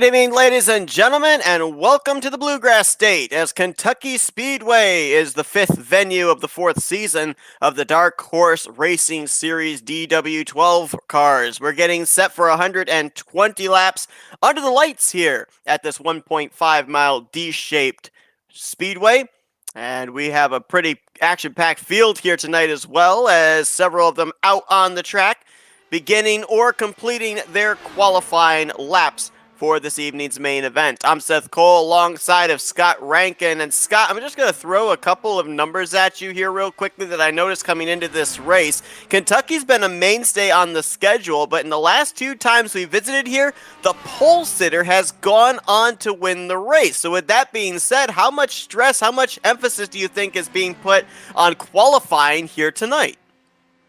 Good evening, ladies and gentlemen, and welcome to the Bluegrass State, as Kentucky Speedway is the fifth venue of the fourth season of the Dark Horse Racing Series DW12 cars. We're getting set for 120 laps under the lights here at this 1.5-mile D-shaped speedway. And we have a pretty action-packed field here tonight as well, as several of them out on the track, beginning or completing their qualifying laps for this evening's main event. I'm Seth Cole alongside of Scott Rankin. And Scott, I'm just going to throw a couple of numbers at you here real quickly that I noticed coming into this race. Kentucky's been a mainstay on the schedule, but in the last two times we visited here, the pole sitter has gone on to win the race. So with that being said, how much stress, how much emphasis do you think is being put on qualifying here tonight?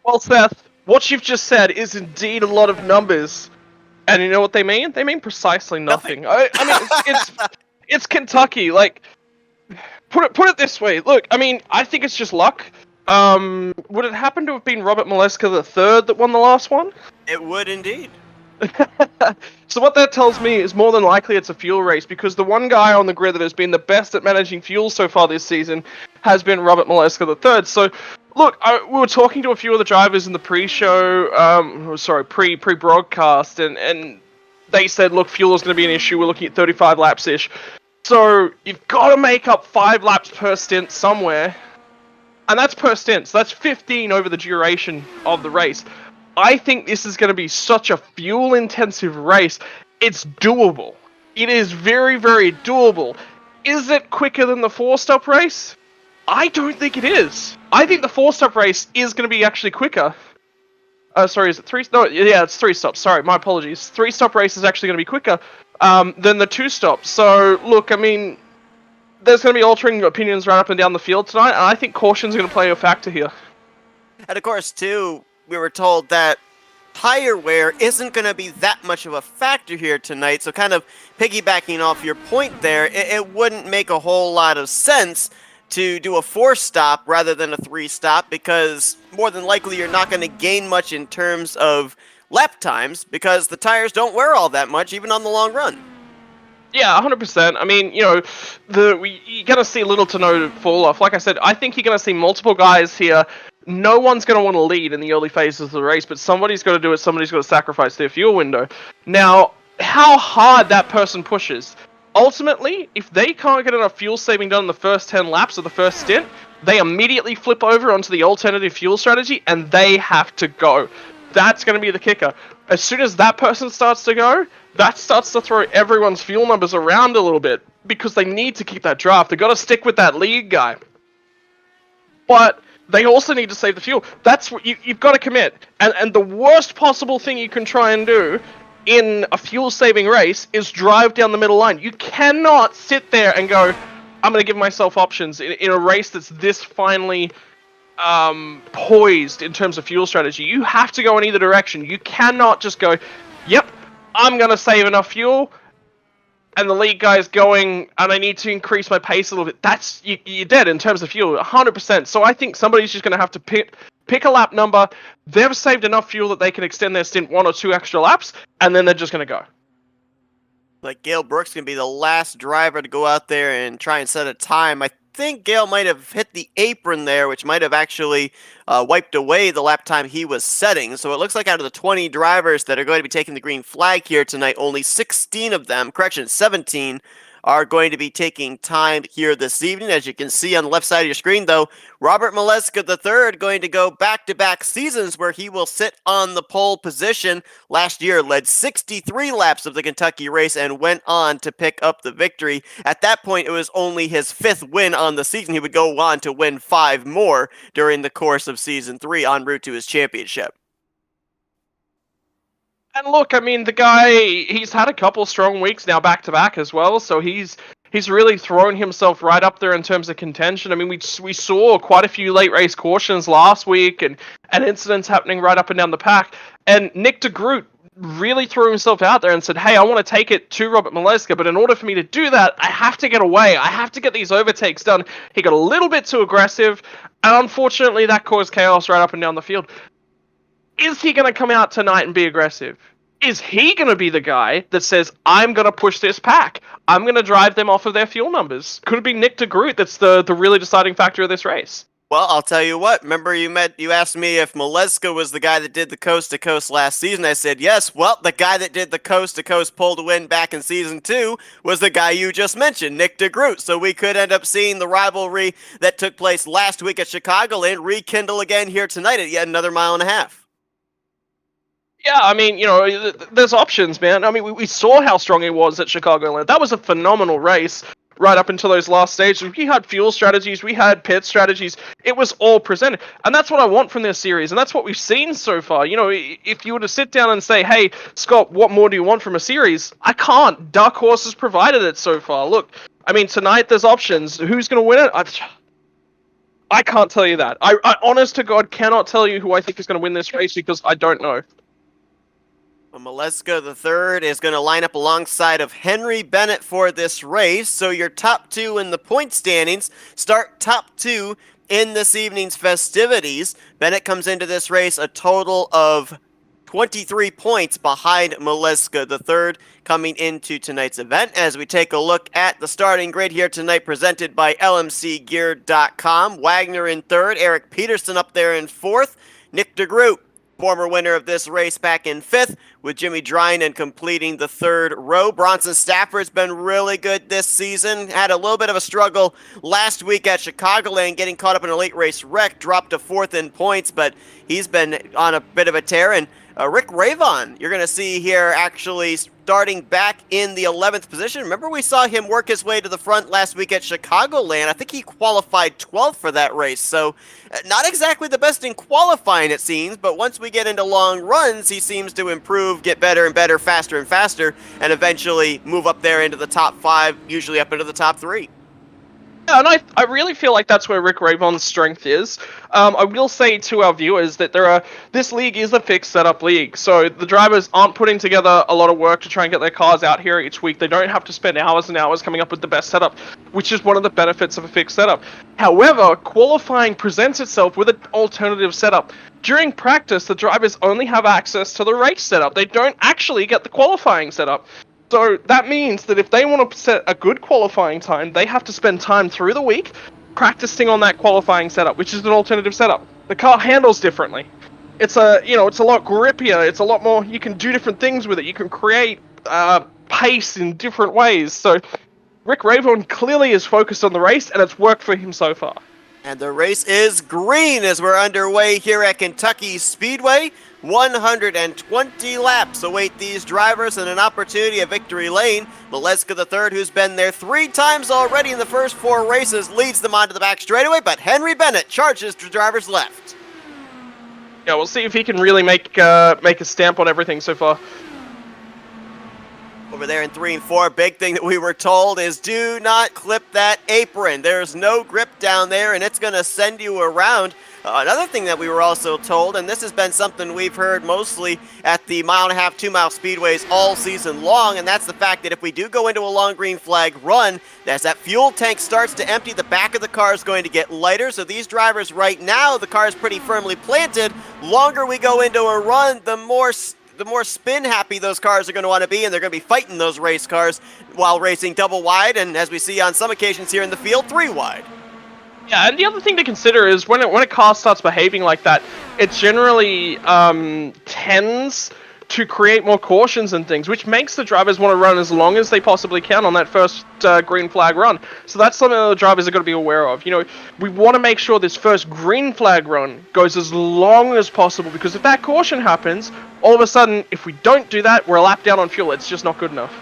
Well, Seth, what you've just said is indeed a lot of numbers. And you know what they mean? They mean precisely nothing. I mean, it's Kentucky. Like, put it this way. Look, I mean, I think it's just luck. Would it happen to have been Robert Molesca III that won the last one? It would indeed. So what that tells me is more than likely it's a fuel race, because the one guy on the grid that has been the best at managing fuel so far this season has been Robert Molesca III. So, look, we were talking to a few of the drivers in the pre-broadcast, and they said, look, fuel is going to be an issue. We're looking at 35 laps-ish. So you've got to make up 5 laps per stint somewhere, and that's per stint. So that's 15 over the duration of the race. I think this is going to be such a fuel-intensive race. It's doable. It is very, very doable. Is it quicker than the 4-stop race? I don't think it is. I think the 4-stop race is going to be actually quicker. Sorry, is it 3? No, yeah, it's 3 stops. Sorry, my apologies. 3-stop race is actually going to be quicker than the 2-stop. So, look, I mean, there's going to be altering opinions right up and down the field tonight, and I think caution's going to play a factor here. And of course, too, we were told that tire wear isn't going to be that much of a factor here tonight. So kind of piggybacking off your point there, it wouldn't make a whole lot of sense to do a 4-stop rather than a 3-stop, because more than likely you're not going to gain much in terms of lap times, because the tires don't wear all that much, even on the long run. Yeah, 100%. I mean, you know, you're going to see little to no fall off. Like I said, I think you're going to see multiple guys here. No one's going to want to lead in the early phases of the race, but somebody's got to do it. Somebody's got to sacrifice their fuel window. Now, how hard that person pushes. Ultimately, if they can't get enough fuel saving done in the first 10 laps of the first stint, they immediately flip over onto the alternative fuel strategy, and they have to go. That's going to be the kicker. As soon as that person starts to go, that starts to throw everyone's fuel numbers around a little bit, because they need to keep that draft. They've got to stick with that lead guy. But they also need to save the fuel. That's what you've got to commit. And the worst possible thing you can try and do in a fuel-saving race is drive down the middle line. You cannot sit there and go, I'm going to give myself options in a race that's this finely poised in terms of fuel strategy. You have to go in either direction. You cannot just go, yep, I'm going to save enough fuel, and the lead guy is going, and I need to increase my pace a little bit. That's, you're dead in terms of fuel, 100%. So I think somebody's just going to have to pick a lap number. They've saved enough fuel that they can extend their stint 1 or 2 extra laps, and then they're just going to go. Like Gale Brooks going to be the last driver to go out there and try and set a time. I think Gale might have hit the apron there, which might have actually wiped away the lap time he was setting. So it looks like out of the 20 drivers that are going to be taking the green flag here tonight, only 17 are going to be taking time here this evening. As you can see on the left side of your screen, though, Robert Molesca III going to go back-to-back seasons where he will sit on the pole position. Last year led 63 laps of the Kentucky race and went on to pick up the victory. At that point, it was only his 5th win on the season. He would go on to win 5 more during the course of Season 3 en route to his championship. And look, I mean, the guy, he's had a couple strong weeks now back-to-back as well, so he's really thrown himself right up there in terms of contention. I mean, we saw quite a few late race cautions last week and incidents happening right up and down the pack, and Nick de Groot really threw himself out there and said, hey, I want to take it to Robert Molesca, but in order for me to do that, I have to get away. I have to get these overtakes done. He got a little bit too aggressive, and unfortunately that caused chaos right up and down the field. Is he going to come out tonight and be aggressive? Is he going to be the guy that says, I'm going to push this pack? I'm going to drive them off of their fuel numbers? Could it be Nick DeGroot that's the really deciding factor of this race? Well, I'll tell you what. Remember, you asked me if Maleska was the guy that did the coast to coast last season. I said yes. Well, the guy that did the coast to coast pull to win back in season 2 was the guy you just mentioned, Nick DeGroot. So we could end up seeing the rivalry that took place last week at Chicagoland rekindle again here tonight at yet another mile and a half. Yeah, I mean, there's options, man. I mean, we saw how strong he was at Chicagoland. That was a phenomenal race right up until those last stages. We had fuel strategies, we had pit strategies. It was all presented. And that's what I want from this series, and that's what we've seen so far. If you were to sit down and say, hey, Scott, what more do you want from a series? I can't. Dark Horse has provided it so far. Look, I mean, tonight there's options. Who's going to win it? I can't tell you that. I honest to God, cannot tell you who I think is going to win this race because I don't know. Maleska III is going to line up alongside of Henry Bennett for this race. So your top 2 in the point standings start top 2 in this evening's festivities. Bennett comes into this race a total of 23 points behind Maleska III coming into tonight's event. As we take a look at the starting grid here tonight, presented by LMCgear.com. Wagner in 3rd, Eric Peterson up there in 4th, Nick DeGroot, former winner of this race, back in 5th, with Jimmy Drynan completing the 3rd row. Bronson Stafford's been really good this season. Had a little bit of a struggle last week at Chicagoland, getting caught up in a late race wreck, dropped to 4th in points, but he's been on a bit of a tear. And Rick Ravon, you're going to see here actually starting back in the 11th position. Remember, we saw him work his way to the front last week at Chicagoland. I think he qualified 12th for that race, so not exactly the best in qualifying, it seems, but once we get into long runs, he seems to improve, get better and better, faster and faster, and eventually move up there into the top 5, usually up into the top 3. Yeah, and I really feel like that's where Rick Ravon's strength is. I will say to our viewers that this league is a fixed setup league, so the drivers aren't putting together a lot of work to try and get their cars out here each week. They don't have to spend hours and hours coming up with the best setup, which is one of the benefits of a fixed setup. However, qualifying presents itself with an alternative setup. During practice, the drivers only have access to the race setup. They don't actually get the qualifying setup. So that means that if they want to set a good qualifying time, they have to spend time through the week practicing on that qualifying setup, which is an alternative setup. The car handles differently. It's a lot grippier. It's a lot more. You can do different things with it. You can create pace in different ways. So Rick Ravon clearly is focused on the race, and it's worked for him so far. And the race is green as we're underway here at Kentucky Speedway. 120 laps await these drivers and an opportunity at victory lane. Maleska III, who's been there 3 times already in the first 4 races, leads them onto the back straightaway, but Henry Bennett charges to drivers left. Yeah, we'll see if he can really make a stamp on everything so far. Over there in 3 and 4, big thing that we were told is do not clip that apron. There's no grip down there, and it's going to send you around. Another thing that we were also told, and this has been something we've heard mostly at the 1.5-mile, 2-mile speedways all season long, and that's the fact that if we do go into a long green flag run, as that fuel tank starts to empty, the back of the car is going to get lighter. So these drivers right now, the car is pretty firmly planted. Longer we go into a run, the more spin happy those cars are going to want to be, and they're going to be fighting those race cars while racing double wide, and as we see on some occasions here in the field, 3 wide. Yeah, and the other thing to consider is when a car starts behaving like that, it generally tends to create more cautions and things, which makes the drivers want to run as long as they possibly can on that first green flag run. So that's something that the drivers are going to be aware of. We want to make sure this first green flag run goes as long as possible, because if that caution happens, all of a sudden, if we don't do that, we're a lap down on fuel. It's just not good enough.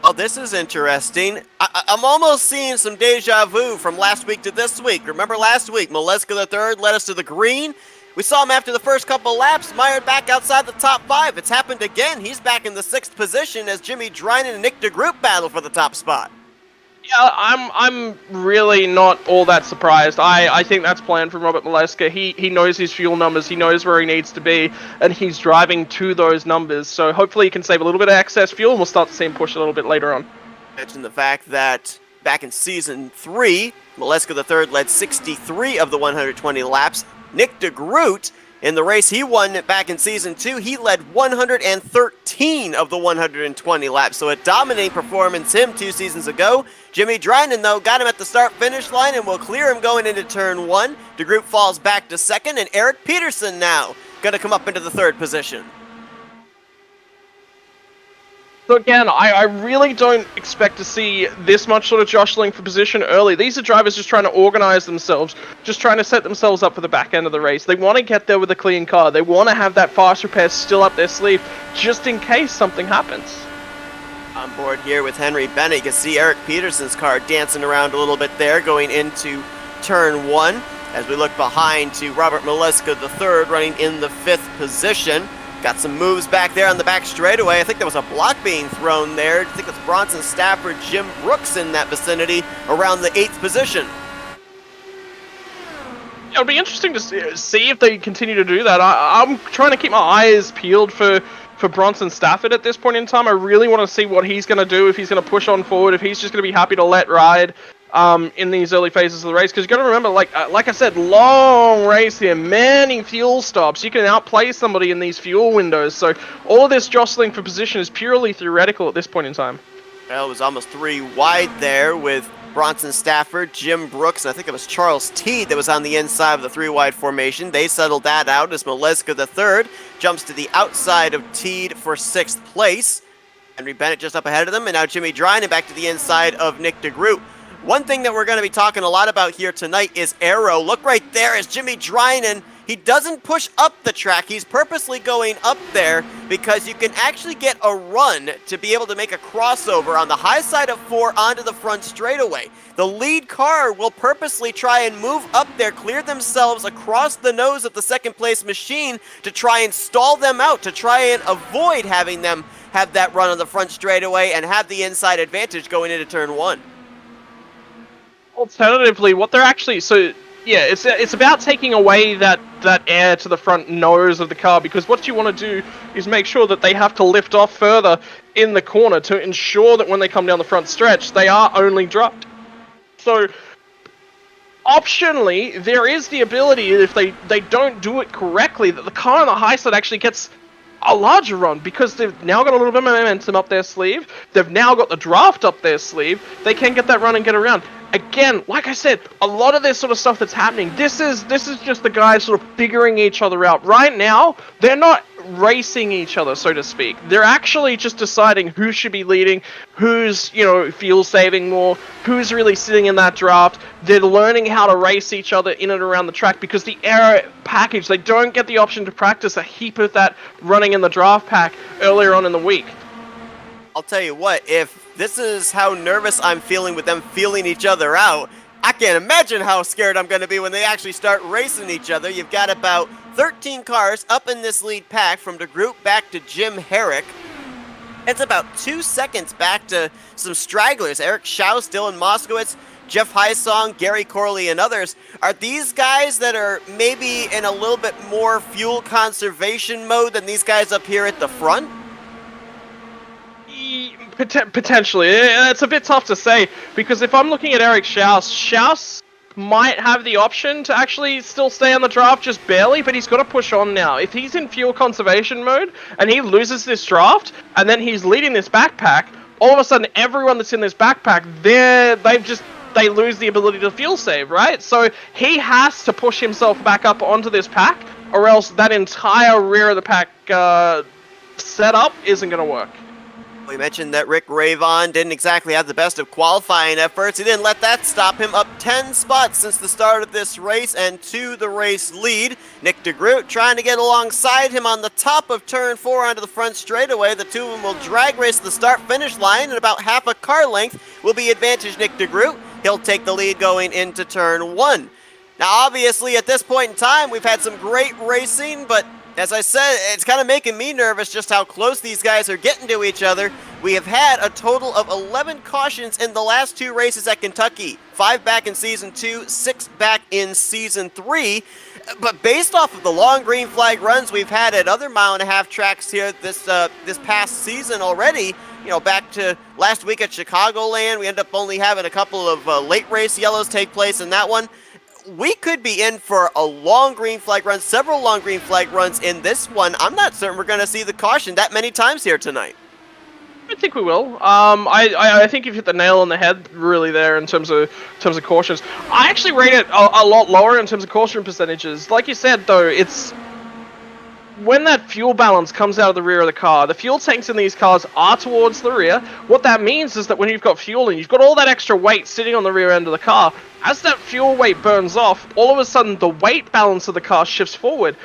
Oh, this is interesting. I'm almost seeing some deja vu from last week to this week. Remember last week, Maleska III led us to the green. We saw him after the first couple laps, mired back outside the top 5. It's happened again. He's back in the 6th position as Jimmy Drynan and Nick DeGroot battle for the top spot. Yeah, I'm really not all that surprised. I think that's planned from Robert Maleska. He knows his fuel numbers, he knows where he needs to be, and he's driving to those numbers. So hopefully he can save a little bit of excess fuel, and we'll start to see him push a little bit later on. Mention the fact that back in Season 3, Maleska III led 63 of the 120 laps. Nick DeGroot In the race he won back in Season 2, he led 113 of the 120 laps, so a dominating performance him 2 seasons ago. Jimmy Dryden, though, got him at the start-finish line and will clear him going into Turn 1. DeGroot falls back to second, and Eric Peterson now going to come up into the third position. So again, I really don't expect to see this much sort of jostling for position early. These are drivers just trying to organize themselves, just trying to set themselves up for the back end of the race. They want to get there with a clean car. They want to have that fast repair still up their sleeve, just in case something happens. On board here with Henry Bennett, you can see Eric Peterson's car dancing around a little bit there, going into Turn 1. As we look behind to Robert Mileska III running in the 5th position. Got some moves back there on the back straightaway. I think there was a block being thrown there. I think it's Bronson Stafford, Jim Brooks in that vicinity around the 8th position. It'll be interesting to see if they continue to do that. I'm trying to keep my eyes peeled for Bronson Stafford at this point in time. I really want to see what he's going to do, if he's going to push on forward, if he's just going to be happy to let ride in these early phases of the race. Because you've got to remember, like I said, long race here, many fuel stops. You can outplay somebody in these fuel windows. So all of this jostling for position is purely theoretical at this point in time. Well, it was almost 3 wide there with Bronson Stafford, Jim Brooks, and I think it was Charles Teed that was on the inside of the 3-wide formation. They settled that out as Mileska III jumps to the outside of Teed for 6th place. Henry Bennett just up ahead of them, and now Jimmy Dryden back to the inside of Nick DeGroot. One thing that we're going to be talking a lot about here tonight is aero. Look right there as Jimmy Dryden, he doesn't push up the track. He's purposely going up there because you can actually get a run to be able to make a crossover on the high side of 4 onto the front straightaway. The lead car will purposely try and move up there, clear themselves across the nose of the second place machine to try and stall them out, to try and avoid having them have that run on the front straightaway and have the inside advantage going into Turn 1. Alternatively, what they're actually... So, yeah, it's about taking away that air to the front nose of the car, because what you want to do is make sure that they have to lift off further in the corner to ensure that when they come down the front stretch, they are only dropped. So, optionally, there is the ability, if they don't do it correctly, that the car on the high side actually gets a larger run, because they've now got a little bit of momentum up their sleeve. They've now got the draft up their sleeve. They can get that run and get around. Again, like I said, a lot of this sort of stuff that's happening, this is just the guys sort of figuring each other out. Right now, they're not racing each other, so to speak. They're actually just deciding who should be leading, who's, fuel saving more, who's really sitting in that draft. They're learning how to race each other in and around the track, because the aero package, they don't get the option to practice a heap of that running in the draft pack earlier on in the week. I'll tell you what, if this is how nervous I'm feeling with them feeling each other out, I can't imagine how scared I'm going to be when they actually start racing each other. You've got about 13 cars up in this lead pack from DeGroot back to Jim Herrick. It's about 2 seconds back to some stragglers. Eric Schaus, Dylan Moskowitz, Jeff Heisong, Gary Corley, and others. Are these guys that are maybe in a little bit more fuel conservation mode than these guys up here at the front? Potentially. It's a bit tough to say, because if I'm looking at Eric Schaus might have the option to actually still stay on the draft just barely, but he's got to push on now. If he's in fuel conservation mode and he loses this draft and then he's leading this backpack, all of a sudden everyone that's in this backpack, they lose the ability to fuel save, right? So he has to push himself back up onto this pack, or else that entire rear of the pack setup isn't going to work. We mentioned that Rick Ravon didn't exactly have the best of qualifying efforts. He didn't let that stop him, up 10 spots since the start of this race and to the race lead. Nick DeGroot trying to get alongside him on the top of Turn 4 onto the front straightaway. The two of them will drag race the start-finish line, and about half a car length will be advantage Nick DeGroot. He'll take the lead going into Turn 1. Now, obviously, at this point in time, we've had some great racing, but as I said, it's kind of making me nervous just how close these guys are getting to each other. We have had a total of 11 cautions in the last 2 races at Kentucky. 5 back in Season 2, 6 back in Season 3. But based off of the long green flag runs we've had at other mile-and-a-half tracks here this past season already, back to last week at Chicagoland, we end up only having a couple of late race yellows take place in that one. we could be in for a long green flag run, several long green flag runs in this one. I'm not certain we're going to see the caution that many times here tonight. I think we will. I think you've hit the nail on the head, really, there in terms of cautions. I actually rate it a lot lower in terms of caution percentages. Like you said, though, it's when that fuel balance comes out of the rear of the car. The fuel tanks in these cars are towards the rear. What that means is that when you've got fuel and you've got all that extra weight sitting on the rear end of the car, as that fuel weight burns off, all of a sudden the weight balance of the car shifts forward.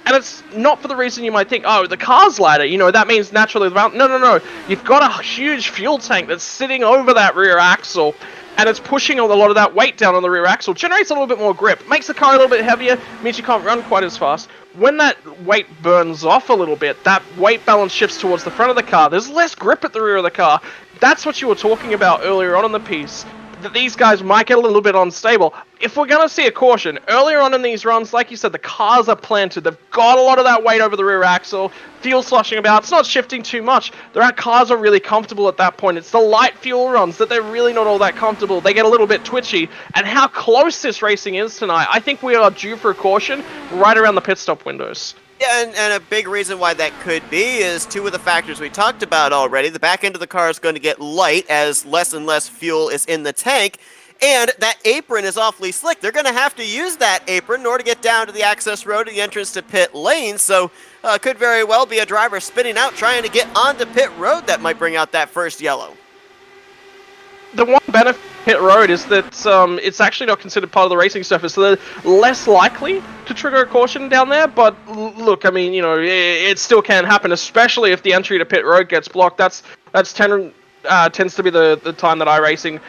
And it's not for the reason you might think, oh, the car's lighter, you know, that means naturally the balance. No. You've got a huge fuel tank that's sitting over that rear axle, and it's pushing a lot of that weight down on the rear axle. Generates a little bit more grip, makes the car a little bit heavier, means you can't run quite as fast. When that weight burns off a little bit, that weight balance shifts towards the front of the car. There's less grip at the rear of the car. That's what you were talking about earlier on in the piece, that these guys might get a little bit unstable. If we're going to see a caution, earlier on in these runs, like you said, the cars are planted. They've got a lot of that weight over the rear axle. Fuel sloshing about. It's not shifting too much. The cars are really comfortable at that point. It's the light fuel runs that they're really not all that comfortable. They get a little bit twitchy. And how close this racing is tonight, I think we are due for a caution right around the pit stop windows. Yeah, and a big reason why that could be is two of the factors we talked about already. The back end of the car is going to get light as less and less fuel is in the tank, and that apron is awfully slick. They're going to have to use that apron in order to get down to the access road to the entrance to pit lane, so could very well be a driver spinning out trying to get onto pit road that might bring out that first yellow. The one benefit of pit road is that it's actually not considered part of the racing surface, so they're less likely to trigger a caution down there. But look, I mean, you know, it still can happen, especially if the entry to pit road gets blocked. That's tends to be the time that iRacing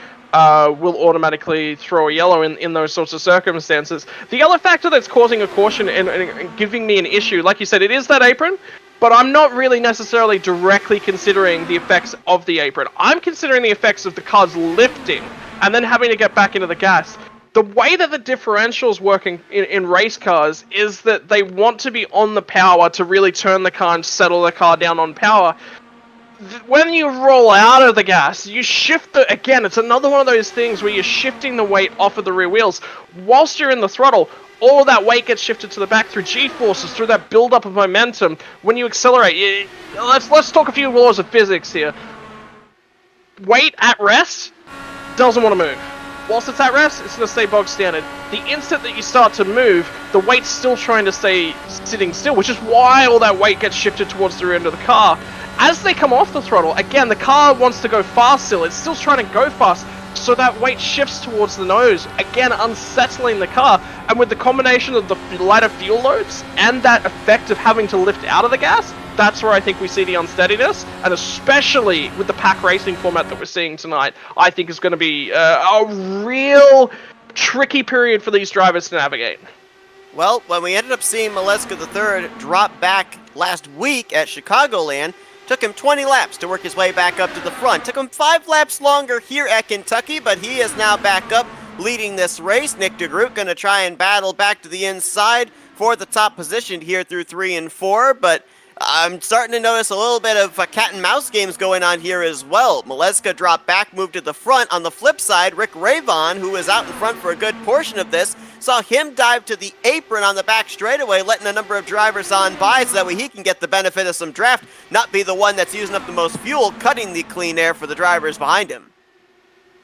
will automatically throw a yellow in those sorts of circumstances. The other factor that's causing a caution and giving me an issue, like you said, it is that apron. But I'm not really necessarily directly considering the effects of the apron. I'm considering the effects of the cars lifting and then having to get back into the gas. The way that the differentials work in race cars is that they want to be on the power to really turn the car and settle the car down on power. When you roll out of the gas, you shift again, it's another one of those things where you're shifting the weight off of the rear wheels. Whilst you're in the throttle, all of that weight gets shifted to the back through G-forces, through that build-up of momentum. When you accelerate, let's talk a few laws of physics here. Weight at rest doesn't want to move. Whilst it's at rest, it's going to stay bog standard. The instant that you start to move, the weight's still trying to stay sitting still, which is why all that weight gets shifted towards the rear end of the car. As they come off the throttle, again, the car wants to go fast still. It's still trying to go fast. So that weight shifts towards the nose, again unsettling the car, and with the combination of the lighter fuel loads and that effect of having to lift out of the gas, that's where I think we see the unsteadiness, and especially with the pack racing format that we're seeing tonight, I think is going to be a real tricky period for these drivers to navigate. Well, when we ended up seeing Maleska III drop back last week at Chicagoland, took him 20 laps to work his way back up to the front. Took him 5 laps longer here at Kentucky, but he is now back up leading this race. Nick DeGroot going to try and battle back to the inside for the top position here through 3 and 4, but I'm starting to notice a little bit of cat and mouse games going on here as well. Maleska dropped back, moved to the front. On the flip side, Rick Ravon, who was out in front for a good portion of this, saw him dive to the apron on the back straightaway, letting a number of drivers on by so that way he can get the benefit of some draft, not be the one that's using up the most fuel, cutting the clean air for the drivers behind him.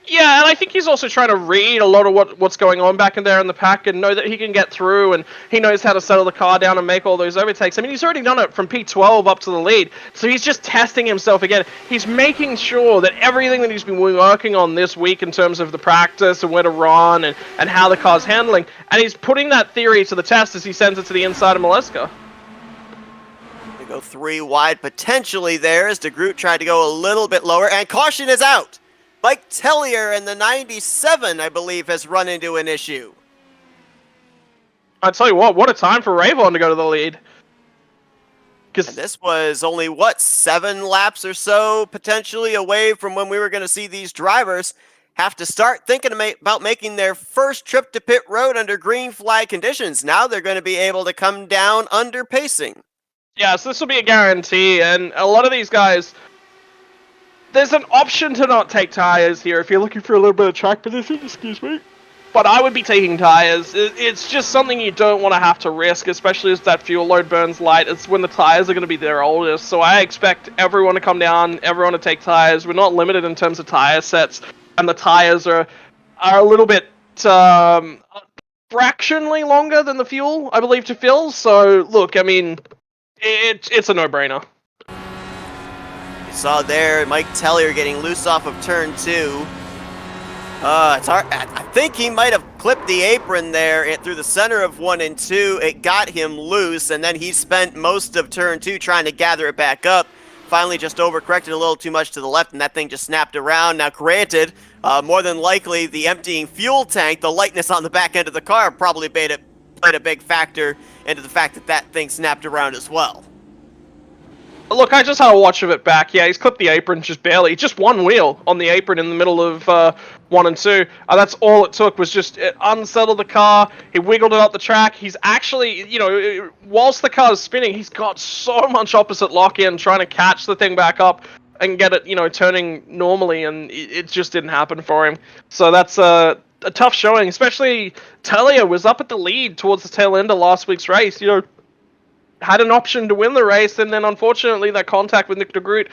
Yeah, and I think he's also trying to read a lot of what's going on back in there in the pack and know that he can get through, and he knows how to settle the car down and make all those overtakes. I mean, he's already done it from P12 up to the lead, so he's just testing himself again. He's making sure that everything that he's been working on this week in terms of the practice and where to run and how the car's handling, and he's putting that theory to the test as he sends it to the inside of Maleska. They go 3 wide potentially there as DeGroot tried to go a little bit lower, and caution is out. Mike Tellier in the 97, I believe, has run into an issue. I tell you what a time for Ravon to go to the lead. And this was only, 7 laps or so potentially away from when we were going to see these drivers have to start thinking about making their first trip to pit road under green flag conditions. Now they're going to be able to come down under pacing. Yeah, so this will be a guarantee, and a lot of these guys... There's an option to not take tires here if you're looking for a little bit of track position, excuse me. but I would be taking tires. It's just something you don't want to have to risk, especially as that fuel load burns light. It's when the tires are going to be their oldest. So I expect everyone to come down, everyone to take tires. We're not limited in terms of tire sets, and the tires are a little bit fractionally longer than the fuel, I believe, to fill. So look, I mean, it's a no-brainer. You saw there Mike Tellier getting loose off of turn 2. It's hard. I think he might have clipped the apron there through the center of 1 and 2. It got him loose, and then he spent most of turn 2 trying to gather it back up. Finally just overcorrected a little too much to the left, and that thing just snapped around. Now, granted, more than likely, the emptying fuel tank, the lightness on the back end of the car probably played a big factor into the fact that that thing snapped around as well. Look, I just had a watch of it back. Yeah, he's clipped the apron just barely. Just one wheel on the apron in the middle of 1 and 2. That's all it took, was just it unsettled the car. He wiggled it up the track. He's actually, whilst the car's spinning, he's got so much opposite lock-in trying to catch the thing back up and get it, turning normally, and it just didn't happen for him. So that's a tough showing, especially Tellier was up at the lead towards the tail end of last week's race. Had an option to win the race, and then unfortunately that contact with Nick de Groot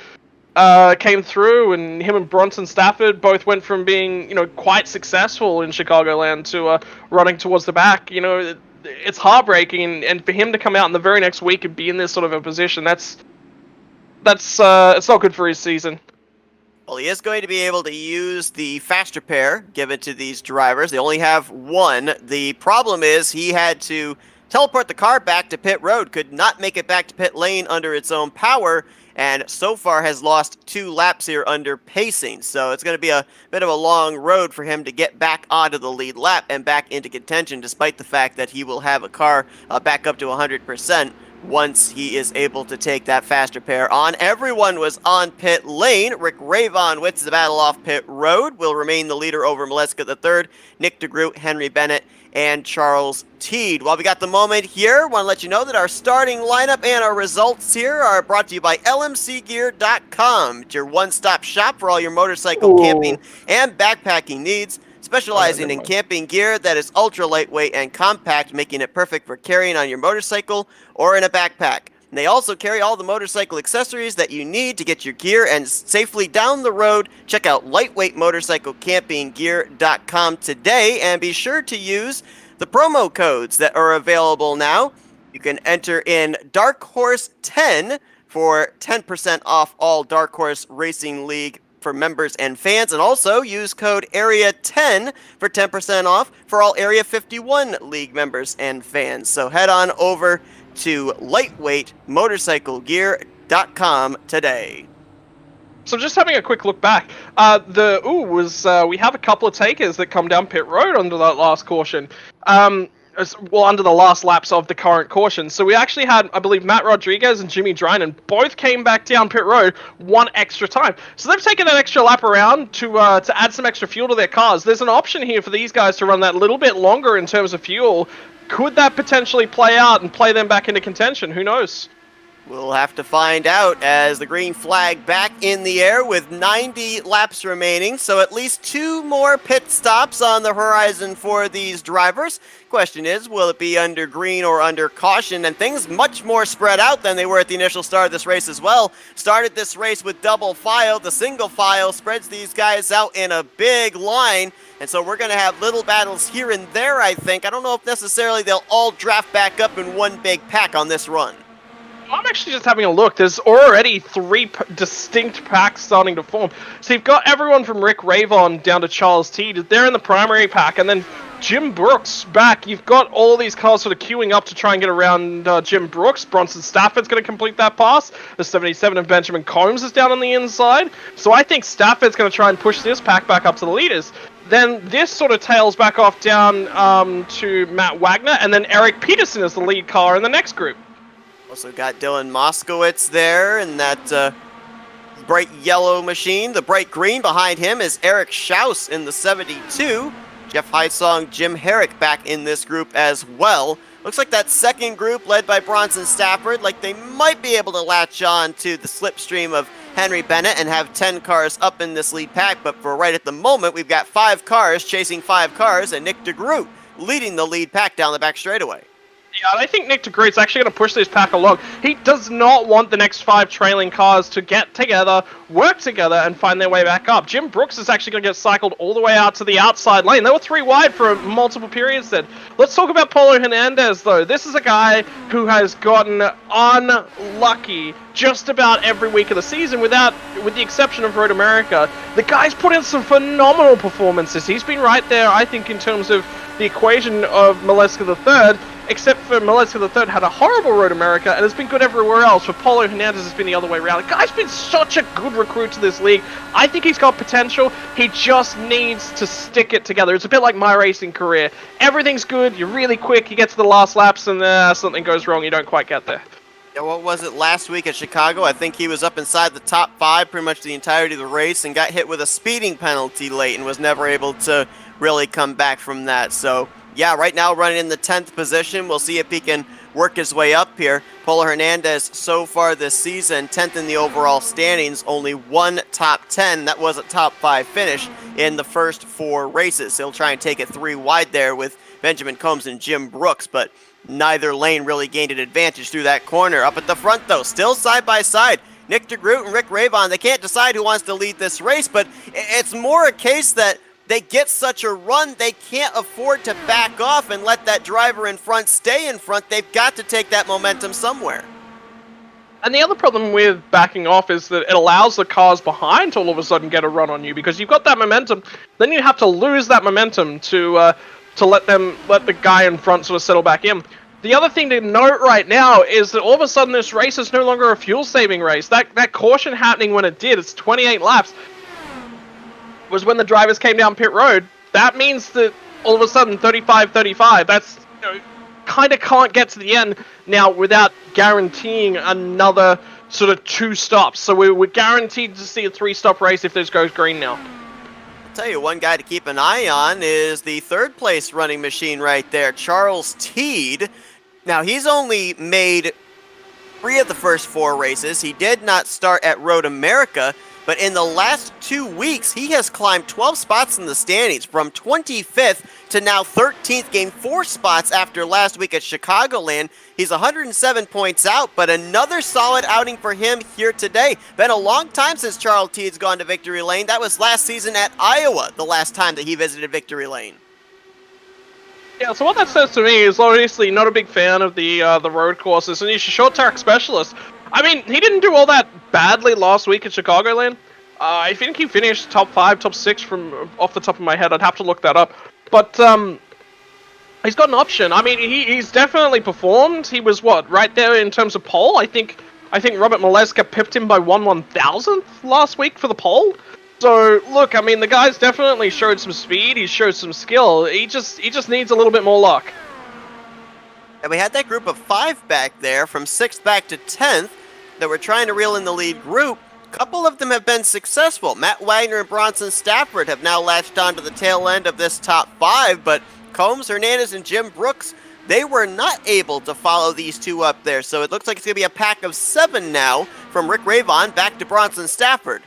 came through, and him and Bronson Stafford both went from being, quite successful in Chicagoland to running towards the back. It's heartbreaking, and for him to come out in the very next week and be in this sort of a position, it's not good for his season. Well, he is going to be able to use the faster pair given to these drivers. They only have one. The problem is he had to teleport the car back to pit road, could not make it back to pit lane under its own power, and so far has lost 2 laps here under pacing. So it's going to be a bit of a long road for him to get back onto the lead lap and back into contention, despite the fact that he will have a car back up to 100% once he is able to take that faster pair on. Everyone was on pit lane. Rick Ravon wins the battle off pit road, will remain the leader over Maleska III, Nick de Groot, Henry Bennett, and Charles Teed. While we got the moment here, want to let you know that our starting lineup and our results here are brought to you by lmcgear.com. It's your one-stop shop for all your motorcycle, camping, and backpacking needs, specializing in camping gear that is ultra lightweight and compact, making it perfect for carrying on your motorcycle or in a backpack. And they also carry all the motorcycle accessories that you need to get your gear and safely down the road. Check out lightweightmotorcyclecampinggear.com today, and be sure to use the promo codes that are available now. You can enter in Dark Horse 10 for 10% off all Dark Horse Racing League for members and fans, and also use code AREA10 for 10% off for all Area 51 League members and fans. So head on over to lightweightmotorcyclegear.com today. So just having a quick look back, we have a couple of takers that come down pit road under that last caution. Under the last laps of the current caution. So we actually had, I believe, Matt Rodriguez and Jimmy Drynan both came back down pit road one extra time. So they've taken an extra lap around to add some extra fuel to their cars. There's an option here for these guys to run that little bit longer in terms of fuel. Could that potentially play out and play them back into contention? Who knows? We'll have to find out as the green flag back in the air with 90 laps remaining. So at least 2 more pit stops on the horizon for these drivers. Question is, will it be under green or under caution? And things much more spread out than they were at the initial start of this race as well. Started this race with double file. The single file spreads these guys out in a big line. And so we're going to have little battles here and there, I think. I don't know if necessarily they'll all draft back up in one big pack on this run. I'm actually just having a look. There's already 3 distinct packs starting to form. So you've got everyone from Rick Ravon down to Charles Teed. They're in the primary pack. And then Jim Brooks back. You've got all of these cars sort of queuing up to try and get around Jim Brooks. Bronson Stafford's going to complete that pass. The 77 of Benjamin Combs is down on the inside. So I think Stafford's going to try and push this pack back up to the leaders. Then this sort of tails back off down to Matt Wagner. And then Eric Peterson is the lead car in the next group. Also got Dylan Moskowitz there in that bright yellow machine. The bright green behind him is Eric Schaus in the 72. Jeff Heisong, Jim Herrick back in this group as well. Looks like that second group led by Bronson Stafford, like they might be able to latch on to the slipstream of Henry Bennett and have 10 cars up in this lead pack, but for right at the moment, we've got 5 cars chasing 5 cars, and Nick DeGroot leading the lead pack down the back straightaway. Yeah, and I think Nick DeGroot's actually going to push this pack along. He does not want the next 5 trailing cars to get together, work together, and find their way back up. Jim Brooks is actually going to get cycled all the way out to the outside lane. They were 3 wide for multiple periods then. Let's talk about Paulo Hernandez, though. This is a guy who has gotten unlucky just about every week of the season, with the exception of Road America. The guy's put in some phenomenal performances. He's been right there, I think, in terms of the equation of Maleska III, except for Maleska III had a horrible Road America and has been good everywhere else. For Paulo Hernandez, it's been the other way around. The guy's been such a good recruit to this league. I think he's got potential. He just needs to stick it together. It's a bit like my racing career. Everything's good, you're really quick, you get to the last laps, and something goes wrong, you don't quite get there. Yeah, what was it last week at Chicago? I think he was up inside the top 5 pretty much the entirety of the race and got hit with a speeding penalty late and was never able to really come back from that. So, yeah, right now running in the 10th position. We'll see if he can work his way up here. Paulo Hernandez so far this season, 10th in the overall standings, only 1 top 10. That was a top 5 finish in the first 4 races. He'll try and take it 3 wide there with Benjamin Combs and Jim Brooks, but neither lane really gained an advantage through that corner. Up at the front, though, still side by side, Nick DeGroot and Rick Ravon. They can't decide who wants to lead this race, but it's more a case that they get such a run, they can't afford to back off and let that driver in front stay in front. They've got to take that momentum somewhere. And the other problem with backing off is that it allows the cars behind to all of a sudden get a run on you, because you've got that momentum, then you have to lose that momentum to let the guy in front sort of settle back in. The other thing to note right now is that all of a sudden this race is no longer a fuel-saving race. That caution happening when it did, it's 28 laps, was when the drivers came down pit road. That means that all of a sudden 35-35, that's, kind of can't get to the end now without guaranteeing another sort of 2 stops. So we're guaranteed to see a 3-stop race if this goes green now. I'll tell you, one guy to keep an eye on is the 3rd place running machine right there, Charles Teed. Now, he's only made 3 of the first 4 races. He did not start at Road America, but in the last 2 weeks, he has climbed 12 spots in the standings, from 25th to now 13th, gained 4 spots after last week at Chicagoland. He's 107 points out, but another solid outing for him here today. Been a long time since Charles Teed's gone to Victory Lane. That was last season at Iowa, the last time that he visited Victory Lane. Yeah, so what that says to me is obviously not a big fan of the road courses, and he's a short track specialist. I mean, he didn't do all that badly last week at Chicagoland. I think he finished top 5, top 6 from off the top of my head. I'd have to look that up. But he's got an option. I mean, he's definitely performed. He was, right there in terms of pole? I think Robert Maleska pipped him by 1/1000th last week for the pole. So, look, I mean, the guy's definitely showed some speed. He's showed some skill. He just needs a little bit more luck. And we had that group of 5 back there, from 6th back to 10th, that were trying to reel in the lead group. A couple of them have been successful. Matt Wagner and Bronson Stafford have now latched onto the tail end of this top 5, but Combs, Hernandez, and Jim Brooks, they were not able to follow these 2 up there. So it looks like it's going to be a pack of 7 now, from Rick Ravon back to Bronson Stafford.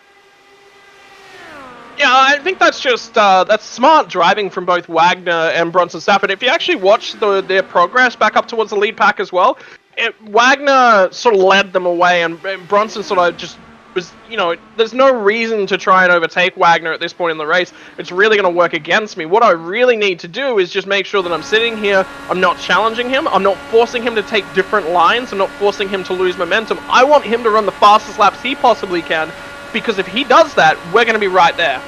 Yeah, I think that's just that's smart driving from both Wagner and Bronson Stafford. If you actually watch their progress back up towards the lead pack as well, Wagner sort of led them away, and Bronson sort of just was, there's no reason to try and overtake Wagner at this point in the race. It's really going to work against me. What I really need to do is just make sure that I'm sitting here, I'm not challenging him, I'm not forcing him to take different lines, I'm not forcing him to lose momentum. I want him to run the fastest laps he possibly can, because if he does that, we're going to be right there.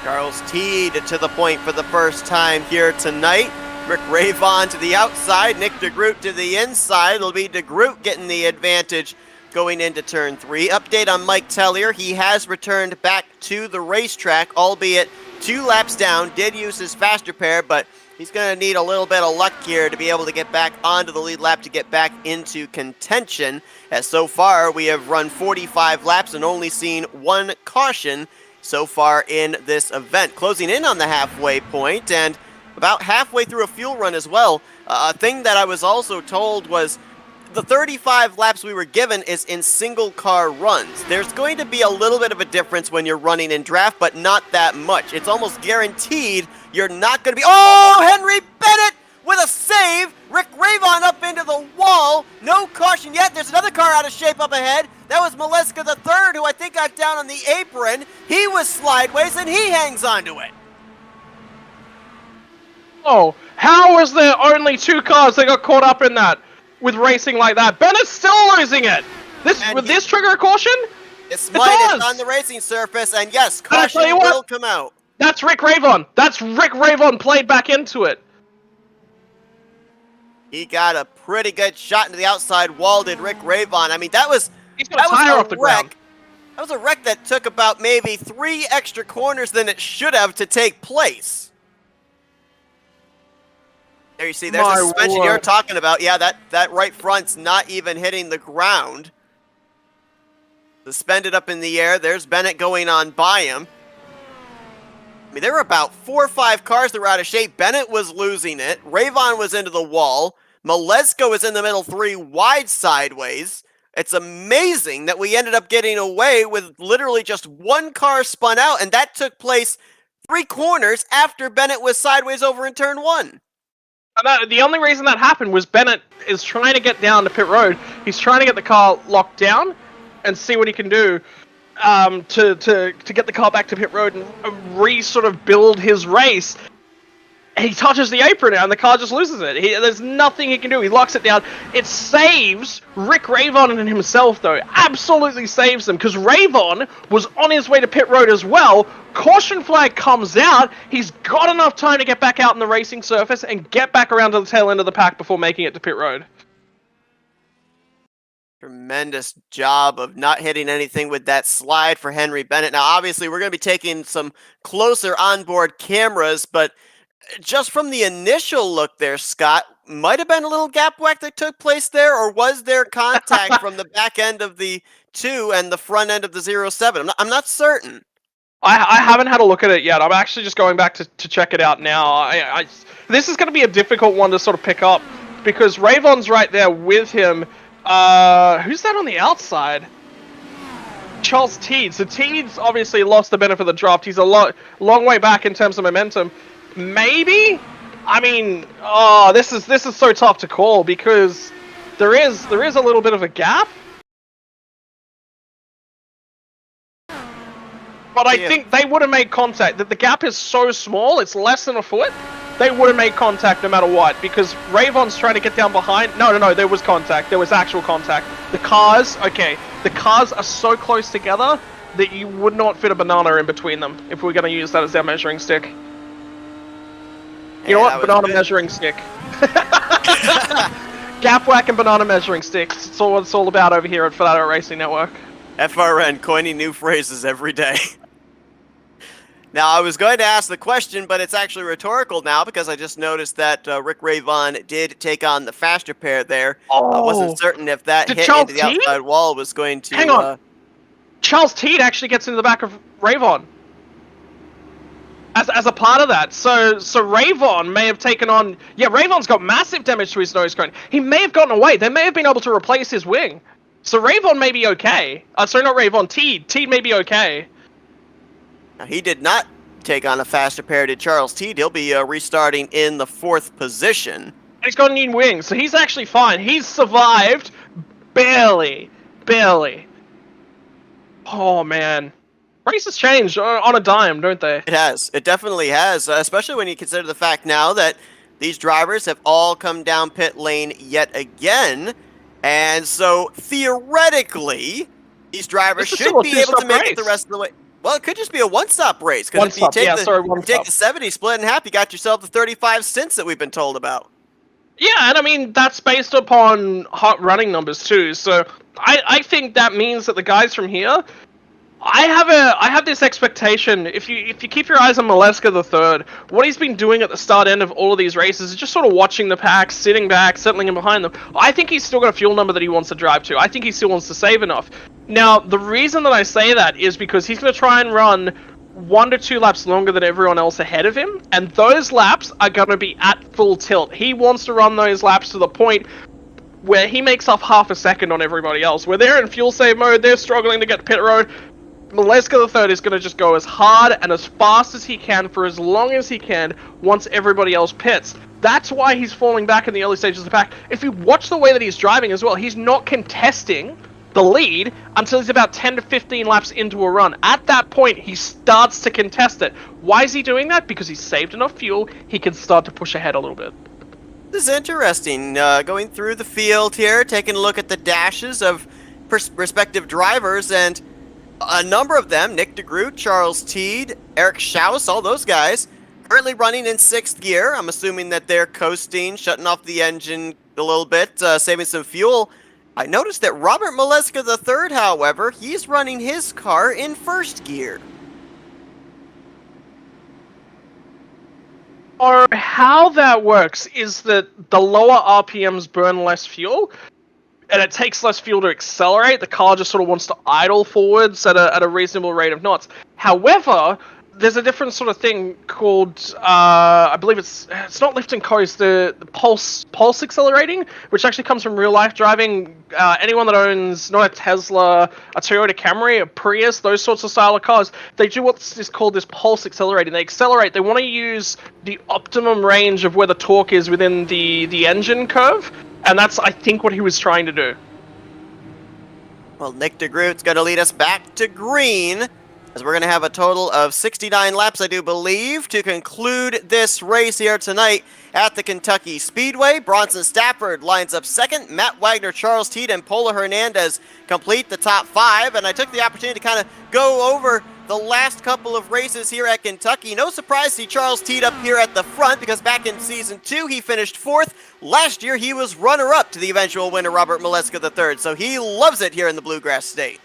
Charles Teed to the point for the first time here tonight. Rick Ravon to the outside, Nick DeGroot to the inside. It'll be DeGroot getting the advantage going into turn 3. Update on Mike Tellier. He has returned back to the racetrack, albeit 2 laps down. Did use his faster pair, but he's going to need a little bit of luck here to be able to get back onto the lead lap to get back into contention. As so far, we have run 45 laps and only seen 1 caution so far in this event. Closing in on the halfway point, and about halfway through a fuel run as well. A thing that I was also told was the 35 laps we were given is in single car runs. There's going to be a little bit of a difference when you're running in draft, but not that much. It's almost guaranteed you're not going to be... Oh, Henry Bennett with a save. Rick Ravon up into the wall. No caution yet. There's another car out of shape up ahead. That was Maleska the third, who I think got down on the apron. He was slideways, and he hangs onto it. Oh, how was there only 2 cars that got caught up in that? With racing like that, Bennett's still losing it. Would this trigger a caution? It's on the racing surface, and yes, caution will come out. That's Rick Ravon. That's Rick Ravon played back into it. He got a pretty good shot into the outside wall, did Rick Ravon. I mean, He's got a tire off the ground. That was a wreck that took about maybe 3 extra corners than it should have to take place. There you see, there's the suspension you're talking about. Yeah, that right front's not even hitting the ground. Suspended up in the air. There's Bennett going on by him. I mean, there were about 4 or 5 cars that were out of shape. Bennett was losing it. Ravon was into the wall. Maleska was in the middle 3 wide sideways. It's amazing that we ended up getting away with literally just 1 car spun out, and that took place 3 corners after Bennett was sideways over in turn 1. The only reason that happened was Bennett is trying to get down to pit road. He's trying to get the car locked down and see what he can do to get the car back to pit road and sort of build his race. And he touches the apron and the car just loses it. There's nothing he can do. He locks it down. It saves Rick Ravon and himself, though. Absolutely saves them, because Ravon was on his way to pit road as well. Caution flag comes out. He's got enough time to get back out in the racing surface and get back around to the tail end of the pack before making it to pit road. Tremendous job of not hitting anything with that slide for Henry Bennett. Now, obviously, we're going to be taking some closer onboard cameras, but just from the initial look there, Scott, might have been a little gap whack that took place there, or was there contact from the back end of the 2 and the front end of the 07? I'm not certain. I haven't had a look at it yet. I'm actually just going back to check it out now. This is going to be a difficult one to sort of pick up, because Ravon's right there with him. Who's that on the outside? Charles Teed. So Teed's obviously lost the benefit of the draft. He's a long way back in terms of momentum. Maybe? I mean, this is so tough to call, because there is a little bit of a gap. But I think they would have made contact. The gap is so small, it's less than a foot. They would have made contact no matter what, because Ravon's trying to get down behind. No, there was contact. There was actual contact. The cars are so close together that you would not fit a banana in between them if we're going to use that as our measuring stick. You know what? Banana measuring stick. Gap whack and banana measuring sticks. It's all what it's all about over here at Flat Out Racing Network. FRN, coining new phrases every day. Now, I was going to ask the question, but it's actually rhetorical now, because I just noticed that Rick Ravon did take on the faster pair there. I wasn't certain if that hit into the outside wall was going to... Hang on. Charles Teed actually gets into the back of Ravon. As a part of that. So Ravon may have taken on... Yeah, Ravon's got massive damage to his nose cone. He may have gotten away. They may have been able to replace his wing. So Ravon may be okay. Sorry, not Ravon. Teed. Teed may be okay. Now, he did not take on a faster pair to Charles Teed. He'll be restarting in the 4th position. And he's got a new wing, so he's actually fine. He's survived. Barely. Oh, man. Races change on a dime, don't they? It has. It definitely has, especially when you consider the fact now that these drivers have all come down pit lane yet again. And so, theoretically, these drivers should be able to make it the rest of the way. Well, it could just be a one-stop race, because if you take the 70 split in half, you got yourself the 35 cents that we've been told about. Yeah, and I mean, that's based upon hot running numbers too, so I think that means that the guys from here, I have this expectation, if you keep your eyes on Maleska the third, what he's been doing at the start end of all of these races is just sort of watching the pack, sitting back, settling in behind them. I think he's still got a fuel number that he wants to drive to. I think he still wants to save enough. Now, the reason that I say that is because he's going to try and run 1 to 2 laps longer than everyone else ahead of him, and those laps are going to be at full tilt. He wants to run those laps to the point where he makes up half a second on everybody else. Where they're in fuel save mode, they're struggling to get to pit road. Maleska III is going to just go as hard and as fast as he can for as long as he can once everybody else pits. That's why he's falling back in the early stages of the pack. If you watch the way that he's driving as well, he's not contesting the lead until he's about 10 to 15 laps into a run. At that point, he starts to contest it. Why is he doing that? Because he's saved enough fuel, he can start to push ahead a little bit. This is interesting. Going through the field here, taking a look at the dashes of respective drivers, and a number of them, Nick DeGroot, Charles Teed, Eric Schaus, all those guys, currently running in 6th gear. I'm assuming that they're coasting, shutting off the engine a little bit, saving some fuel. I noticed that Robert Maleska III, however, he's running his car in 1st gear. Or how that works is that the lower RPMs burn less fuel, and it takes less fuel to accelerate. The car just sort of wants to idle forwards at a reasonable rate of knots. However, there's a different sort of thing called, I believe it's not lift and coast, the pulse accelerating, which actually comes from real life driving. Anyone that owns not a Tesla, a Toyota Camry, a Prius, those sorts of style of cars, they do what's called this pulse accelerating. They accelerate. They want to use the optimum range of where the torque is within the engine curve, and that's, I think, what he was trying to do. Well, Nick DeGroot's going to lead us back to green, as we're going to have a total of 69 laps, I do believe, to conclude this race here tonight at the Kentucky Speedway. Bronson Stafford lines up 2nd. Matt Wagner, Charles Teed, and Polo Hernandez complete the top 5. And I took the opportunity to kind of go over the last couple of races here at Kentucky. No surprise to see Charles Teed up here at the front, because back in Season 2, he finished 4th. Last year, he was runner-up to the eventual winner, Robert Maleska III. So he loves it here in the Bluegrass State.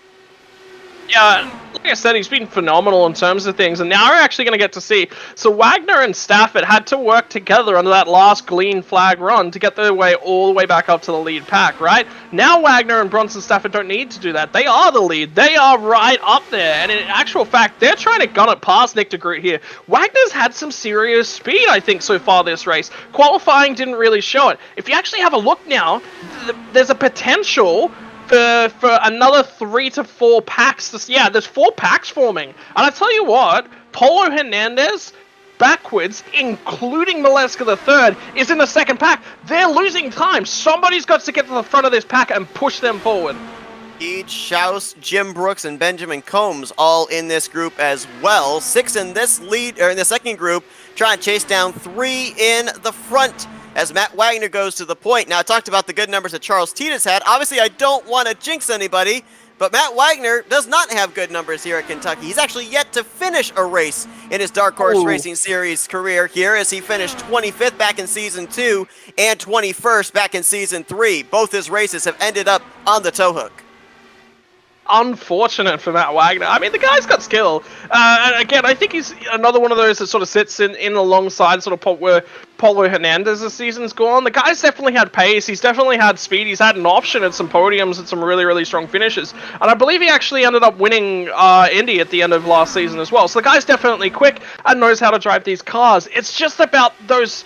Yeah, like I said, he's been phenomenal in terms of things, and now we're actually going to get to see. So Wagner and Stafford had to work together under that last green flag run to get their way all the way back up to the lead pack, right? Now Wagner and Bronson Stafford don't need to do that. They are the lead. They are right up there, and in actual fact, they're trying to gun it past Nick DeGroot here. Wagner's had some serious speed, I think, so far this race. Qualifying didn't really show it. If you actually have a look now, there's a potential for another 3 to 4 packs. There's 4 packs forming. And I tell you what, Polo Hernandez, backwards, including Maleska III, is in the 2nd pack. They're losing time. Somebody's got to get to the front of this pack and push them forward. Teed, Schaus, Jim Brooks, and Benjamin Combs all in this group as well. 6 in this lead, or in the 2nd group, trying to chase down 3 in the front, as Matt Wagner goes to the point. Now, I talked about the good numbers that Charles Teed has had. Obviously, I don't want to jinx anybody, but Matt Wagner does not have good numbers here at Kentucky. He's actually yet to finish a race in his Dark Horse Racing Series career here, as he finished 25th back in Season 2 and 21st back in Season 3. Both his races have ended up on the tow hook. Unfortunate for Matt Wagner. I mean, the guy's got skill. And again, I think he's another one of those that sort of sits in alongside sort of where Polo Hernandez this season's gone. The guy's definitely had pace. He's definitely had speed. He's had an option at some podiums and some really, really strong finishes. And I believe he actually ended up winning Indy at the end of last season as well. So the guy's definitely quick and knows how to drive these cars. It's just about those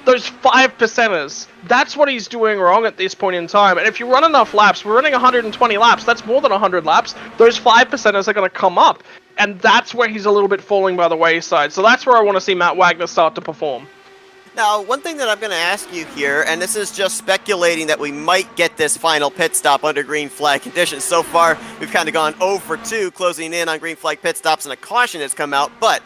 5%ers. That's what he's doing wrong at this point in time. And if you run enough laps, we're running 120 laps, that's more than 100 laps, those 5%ers are going to come up. And that's where he's a little bit falling by the wayside. So that's where I want to see Matt Wagner start to perform. Now, one thing that I'm going to ask you here, and this is just speculating that we might get this final pit stop under green flag conditions. So far, we've kind of gone 0 for 2, closing in on green flag pit stops, and a caution has come out. But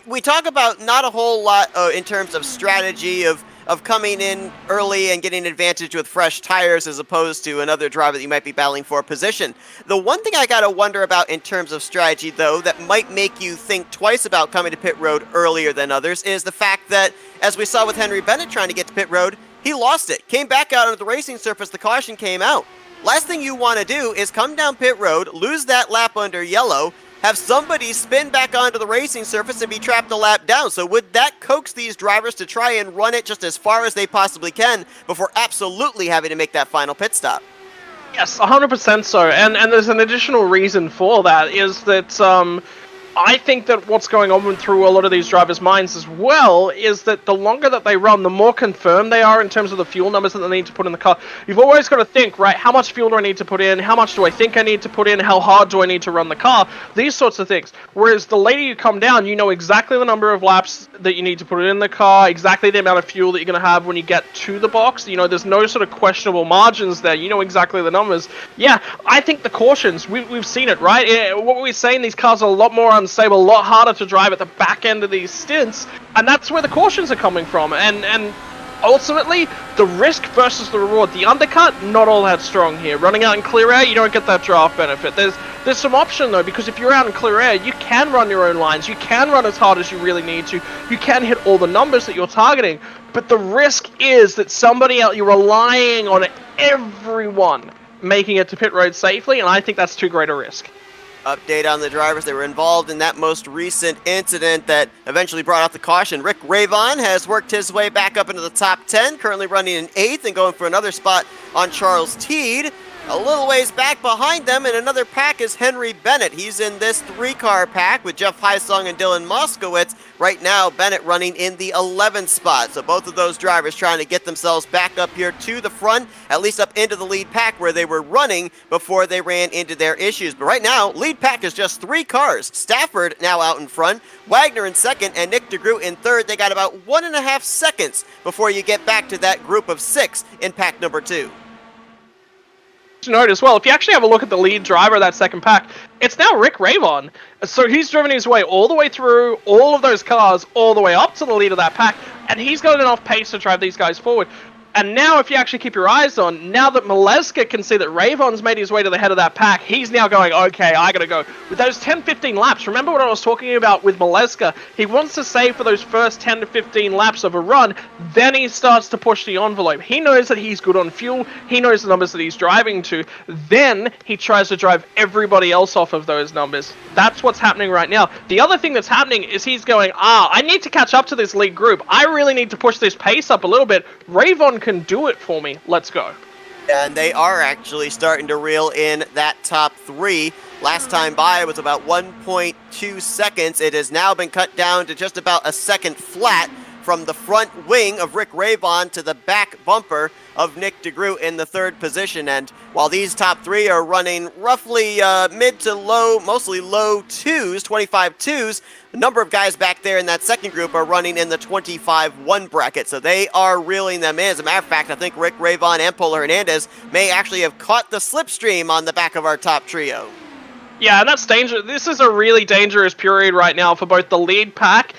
we talk about not a whole lot in terms of strategy of coming in early and getting advantage with fresh tires as opposed to another driver that you might be battling for a position. The one thing I gotta wonder about in terms of strategy, though, that might make you think twice about coming to pit road earlier than others is the fact that, as we saw with Henry Bennett trying to get to pit road, he lost it. Came back out onto the racing surface, the caution came out. Last thing you want to do is come down pit road, lose that lap under yellow, have somebody spin back onto the racing surface and be trapped a lap down. So would that coax these drivers to try and run it just as far as they possibly can before absolutely having to make that final pit stop? Yes, 100% so. And there's an additional reason for that, is that I think that what's going on through a lot of these drivers' minds as well is that the longer that they run, the more confirmed they are in terms of the fuel numbers that they need to put in the car. You've always got to think, right, how much fuel do I need to put in? How much do I think I need to put in? How hard do I need to run the car? These sorts of things. Whereas the later you come down, you know exactly the number of laps that you need to put in the car, exactly the amount of fuel that you're going to have when you get to the box. You know, there's no sort of questionable margins there. You know exactly the numbers. Yeah, I think the cautions, we've seen it, right? What were we saying? These cars are a lot more unstable, a lot harder to drive at the back end of these stints, and that's where the cautions are coming from. And ultimately, the risk versus the reward, the undercut, not all that strong here. Running out in clear air, you don't get that draft benefit. There's some option though, because if you're out in clear air, you can run your own lines, you can run as hard as you really need to, you can hit all the numbers that you're targeting, but the risk is that somebody else, you're relying on everyone making it to pit road safely, and I think that's too great a risk. Update on the drivers that were involved in that most recent incident that eventually brought out the caution. Rick Ravon has worked his way back up into the top 10, currently running in 8th and going for another spot on Charles Teed. A little ways back behind them in another pack is Henry Bennett. He's in this 3-car pack with Jeff Heisung and Dylan Moskowitz. Right now, Bennett running in the 11th spot. So both of those drivers trying to get themselves back up here to the front, at least up into the lead pack where they were running before they ran into their issues. But right now, lead pack is just 3 cars. Stafford now out in front, Wagner in second, and Nick DeGroot in third. They got about 1.5 seconds before you get back to that group of 6 in pack number 2. To note as well, if you actually have a look at the lead driver of that second pack, it's now Rick Ravon. So he's driven his way all the way through all of those cars, all the way up to the lead of that pack, and he's got enough pace to drive these guys forward. And now, if you actually keep your eyes on, now that Maleska can see that Ravon's made his way to the head of that pack, he's now going, okay, I gotta go. With those 10-15 laps, remember what I was talking about with Maleska? He wants to save for those first 10 to 15 laps of a run, then he starts to push the envelope. He knows that he's good on fuel, he knows the numbers that he's driving to, then he tries to drive everybody else off of those numbers. That's what's happening right now. The other thing that's happening is he's going, I need to catch up to this lead group. I really need to push this pace up a little bit. Ravon can do it for me. Let's go. And they are actually starting to reel in that top 3. Last time by was about 1.2 seconds. It has now been cut down to just about a second flat from the front wing of Rick Ravon to the back bumper of Nick DeGroot in the 3rd position. And while these top 3 are running roughly mid to low, mostly low 2s, 25 2s, a number of guys back there in that second group are running in the 25-1 bracket. So they are reeling them in. As a matter of fact, I think Rick Ravon and Polo Hernandez may actually have caught the slipstream on the back of our top trio. Yeah, and that's dangerous. This is a really dangerous period right now for both the lead pack,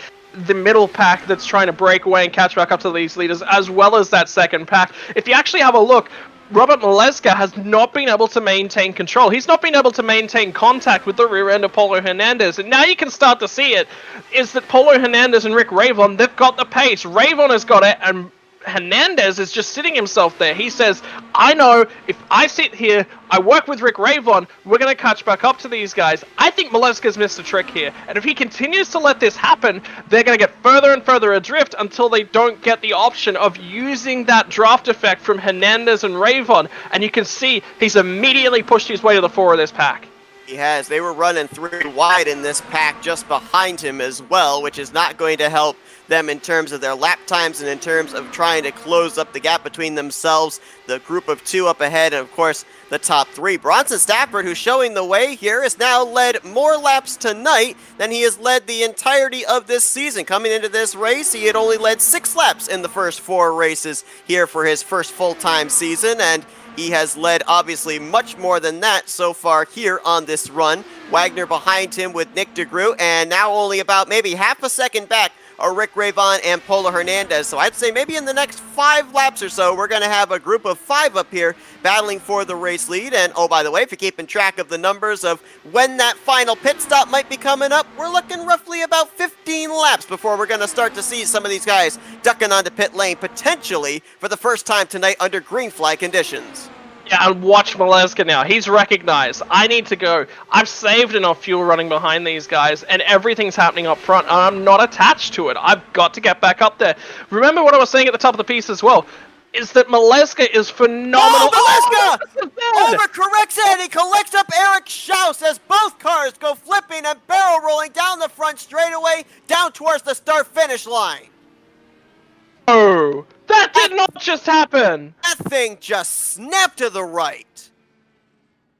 the middle pack that's trying to break away and catch back up to these leaders, as well as that second pack. If you actually have a look, Robert Maleska has not been able to maintain control. He's not been able to maintain contact with the rear end of Polo Hernandez. And now you can start to see it, is that Polo Hernandez and Rick Ravon, they've got the pace. Ravon has got it, and Hernandez is just sitting himself there. He says, I know if I sit here, I work with Rick Ravon, we're going to catch back up to these guys. I think Maleska's missed a trick here. And if he continues to let this happen, they're going to get further and further adrift until they don't get the option of using that draft effect from Hernandez and Ravon. And you can see he's immediately pushed his way to the 4 of this pack. He has. They were running 3 wide in this pack just behind him as well, which is not going to help them in terms of their lap times and in terms of trying to close up the gap between themselves, the group of 2 up ahead, and of course the top 3. Bronson Stafford, who's showing the way here, has now led more laps tonight than he has led the entirety of this season. Coming into this race, he had only led 6 laps in the first 4 races here for his first full-time season, and he has led, obviously, much more than that so far here on this run. Wagner behind him with Nick DeGroot, and now only about maybe half a second back are Rick Ravon and Polo Hernandez. So I'd say maybe in the next 5 laps or so, we're going to have a group of 5 up here battling for the race lead. And, oh, by the way, if you're keeping track of the numbers of when that final pit stop might be coming up, we're looking roughly about 15 laps before we're going to start to see some of these guys ducking onto pit lane, potentially for the first time tonight under green flag conditions. Yeah, and watch Maleska now. He's recognized. I need to go. I've saved enough fuel running behind these guys, and everything's happening up front, and I'm not attached to it. I've got to get back up there. Remember what I was saying at the top of the piece as well. is that Maleska is phenomenal. Oh, Maleska! Oh, Overcorrects it, and he collects up Eric Schaus as both cars go flipping and barrel rolling down the front straightaway, down towards the start-finish line. oh, that did not just happen. That thing just snapped to the right.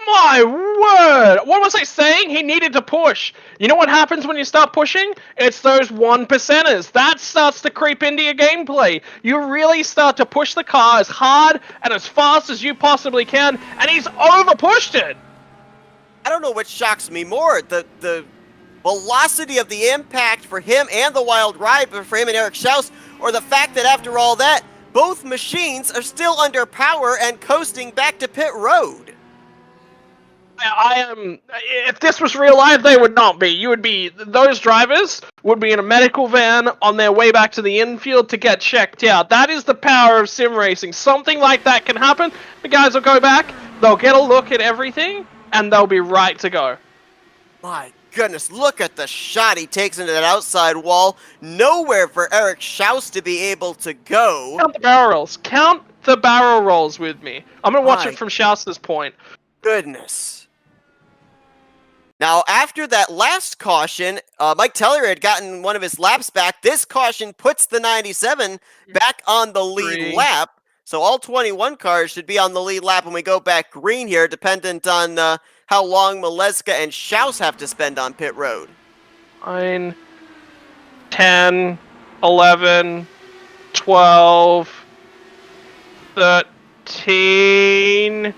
My word! What was I saying? He needed to push. You know what happens when you start pushing? It's those 1%ers. That starts to creep into your gameplay. You really start to push the car as hard and as fast as you possibly can, and he's over-pushed it! I don't know what shocks me more, the velocity of the impact for him and the wild ride for him and Eric Schaus, or the fact that after all that, both machines are still under power and coasting back to pit road. I am. If this was real life, they would not be. You would be. Those drivers would be in a medical van on their way back to the infield to get checked out. That is the power of sim racing. Something like that can happen. The guys will go back, they'll get a look at everything, and they'll be right to go. My goodness, look at the shot he takes into that outside wall. Nowhere for Eric Schaus to be able to go. Count the barrel rolls. Count the barrel rolls with me. I'm going to watch My it from Schaus's point. Goodness. Now, after that last caution, Mike Teller had gotten one of his laps back. This caution puts the 97 back on the lead lap. So all 21 cars should be on the lead lap when we go back green here, dependent on how long Maleska and Schaus have to spend on pit road. 9, 10, 11, 12, 13...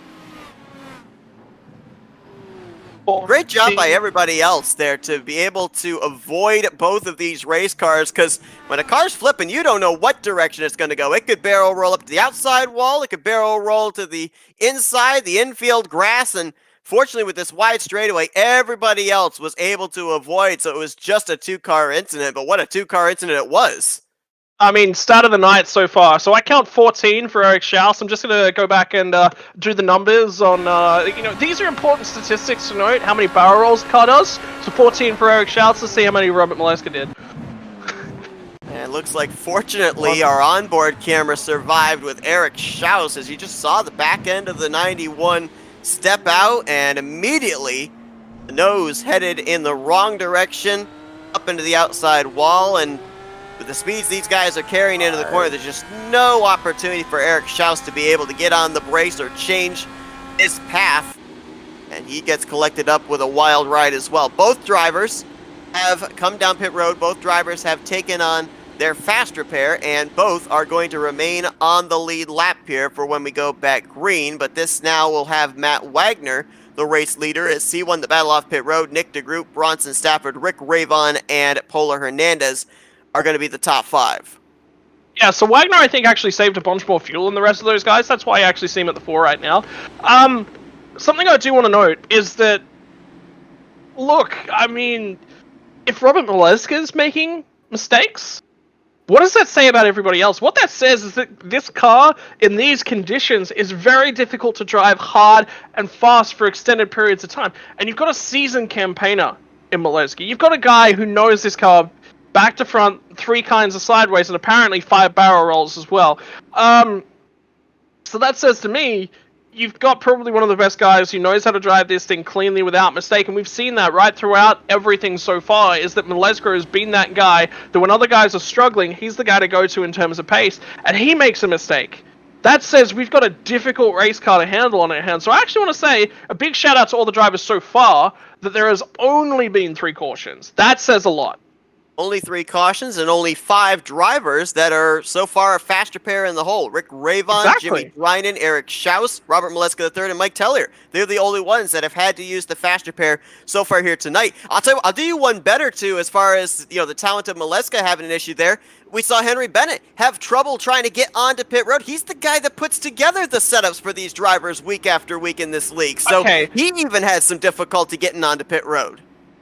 Great job by everybody else there to be able to avoid both of these race cars, because when a car's flipping, you don't know what direction it's going to go. It could barrel roll up to the outside wall, it could barrel roll to the inside, the infield grass, and fortunately with this wide straightaway, everybody else was able to avoid, so it was just a two-car incident, but what a two-car incident it was. I mean, start of the night so far. So I count 14 for Eric Schaus. I'm just going to go back and do the numbers on, these are important statistics to note, how many barrel rolls the car does. So 14 for Eric Schaus. Let's see how many Robert Maleska did. And it looks like, fortunately, our onboard camera survived with Eric Schaus, as you just saw the back end of the 91 step out, and immediately the nose headed in the wrong direction, up into the outside wall, and with the speeds these guys are carrying into the corner, there's just no opportunity for Eric Schaus to be able to get on the brace or change his path. And he gets collected up with a wild ride as well. Both drivers have come down pit road. Both drivers have taken on their fast repair, and both are going to remain on the lead lap here for when we go back green. But this now will have Matt Wagner, the race leader, as he won the battle off pit road. Nick DeGroot, Bronson Stafford, Rick Ravon, and Polar Hernandez are going to be the top 5. Yeah, so Wagner, I think, actually saved a bunch more fuel than the rest of those guys. That's why I actually see him at the 4 right now. Something I do want to note is that, look, I mean, if Robert Maleska is making mistakes, what does that say about everybody else? What that says is that this car, in these conditions, is very difficult to drive hard and fast for extended periods of time. And you've got a seasoned campaigner in Maleska. You've got a guy who knows this car back to front, 3 kinds of sideways, and apparently 5 barrel rolls as well. So that says to me, you've got probably one of the best guys who knows how to drive this thing cleanly without mistake, and we've seen that right throughout everything so far, is that Maleska has been that guy that when other guys are struggling, he's the guy to go to in terms of pace, and he makes a mistake. That says we've got a difficult race car to handle on our hands. So I actually want to say a big shout out to all the drivers so far that there has only been 3 cautions. That says a lot. Only 3 cautions and only 5 drivers that are so far a fast repair in the hole. Rick Ravon, Jimmy Grinan, Eric Schaus, Robert Maleska III, and Mike Teller. They're the only ones that have had to use the fast repair so far here tonight. I'll tell you, I'll do you one better too, as far as the talent of Maleska having an issue there. We saw Henry Bennett have trouble trying to get onto pit road. He's the guy that puts together the setups for these drivers week after week in this league. So he even had some difficulty getting onto pit road.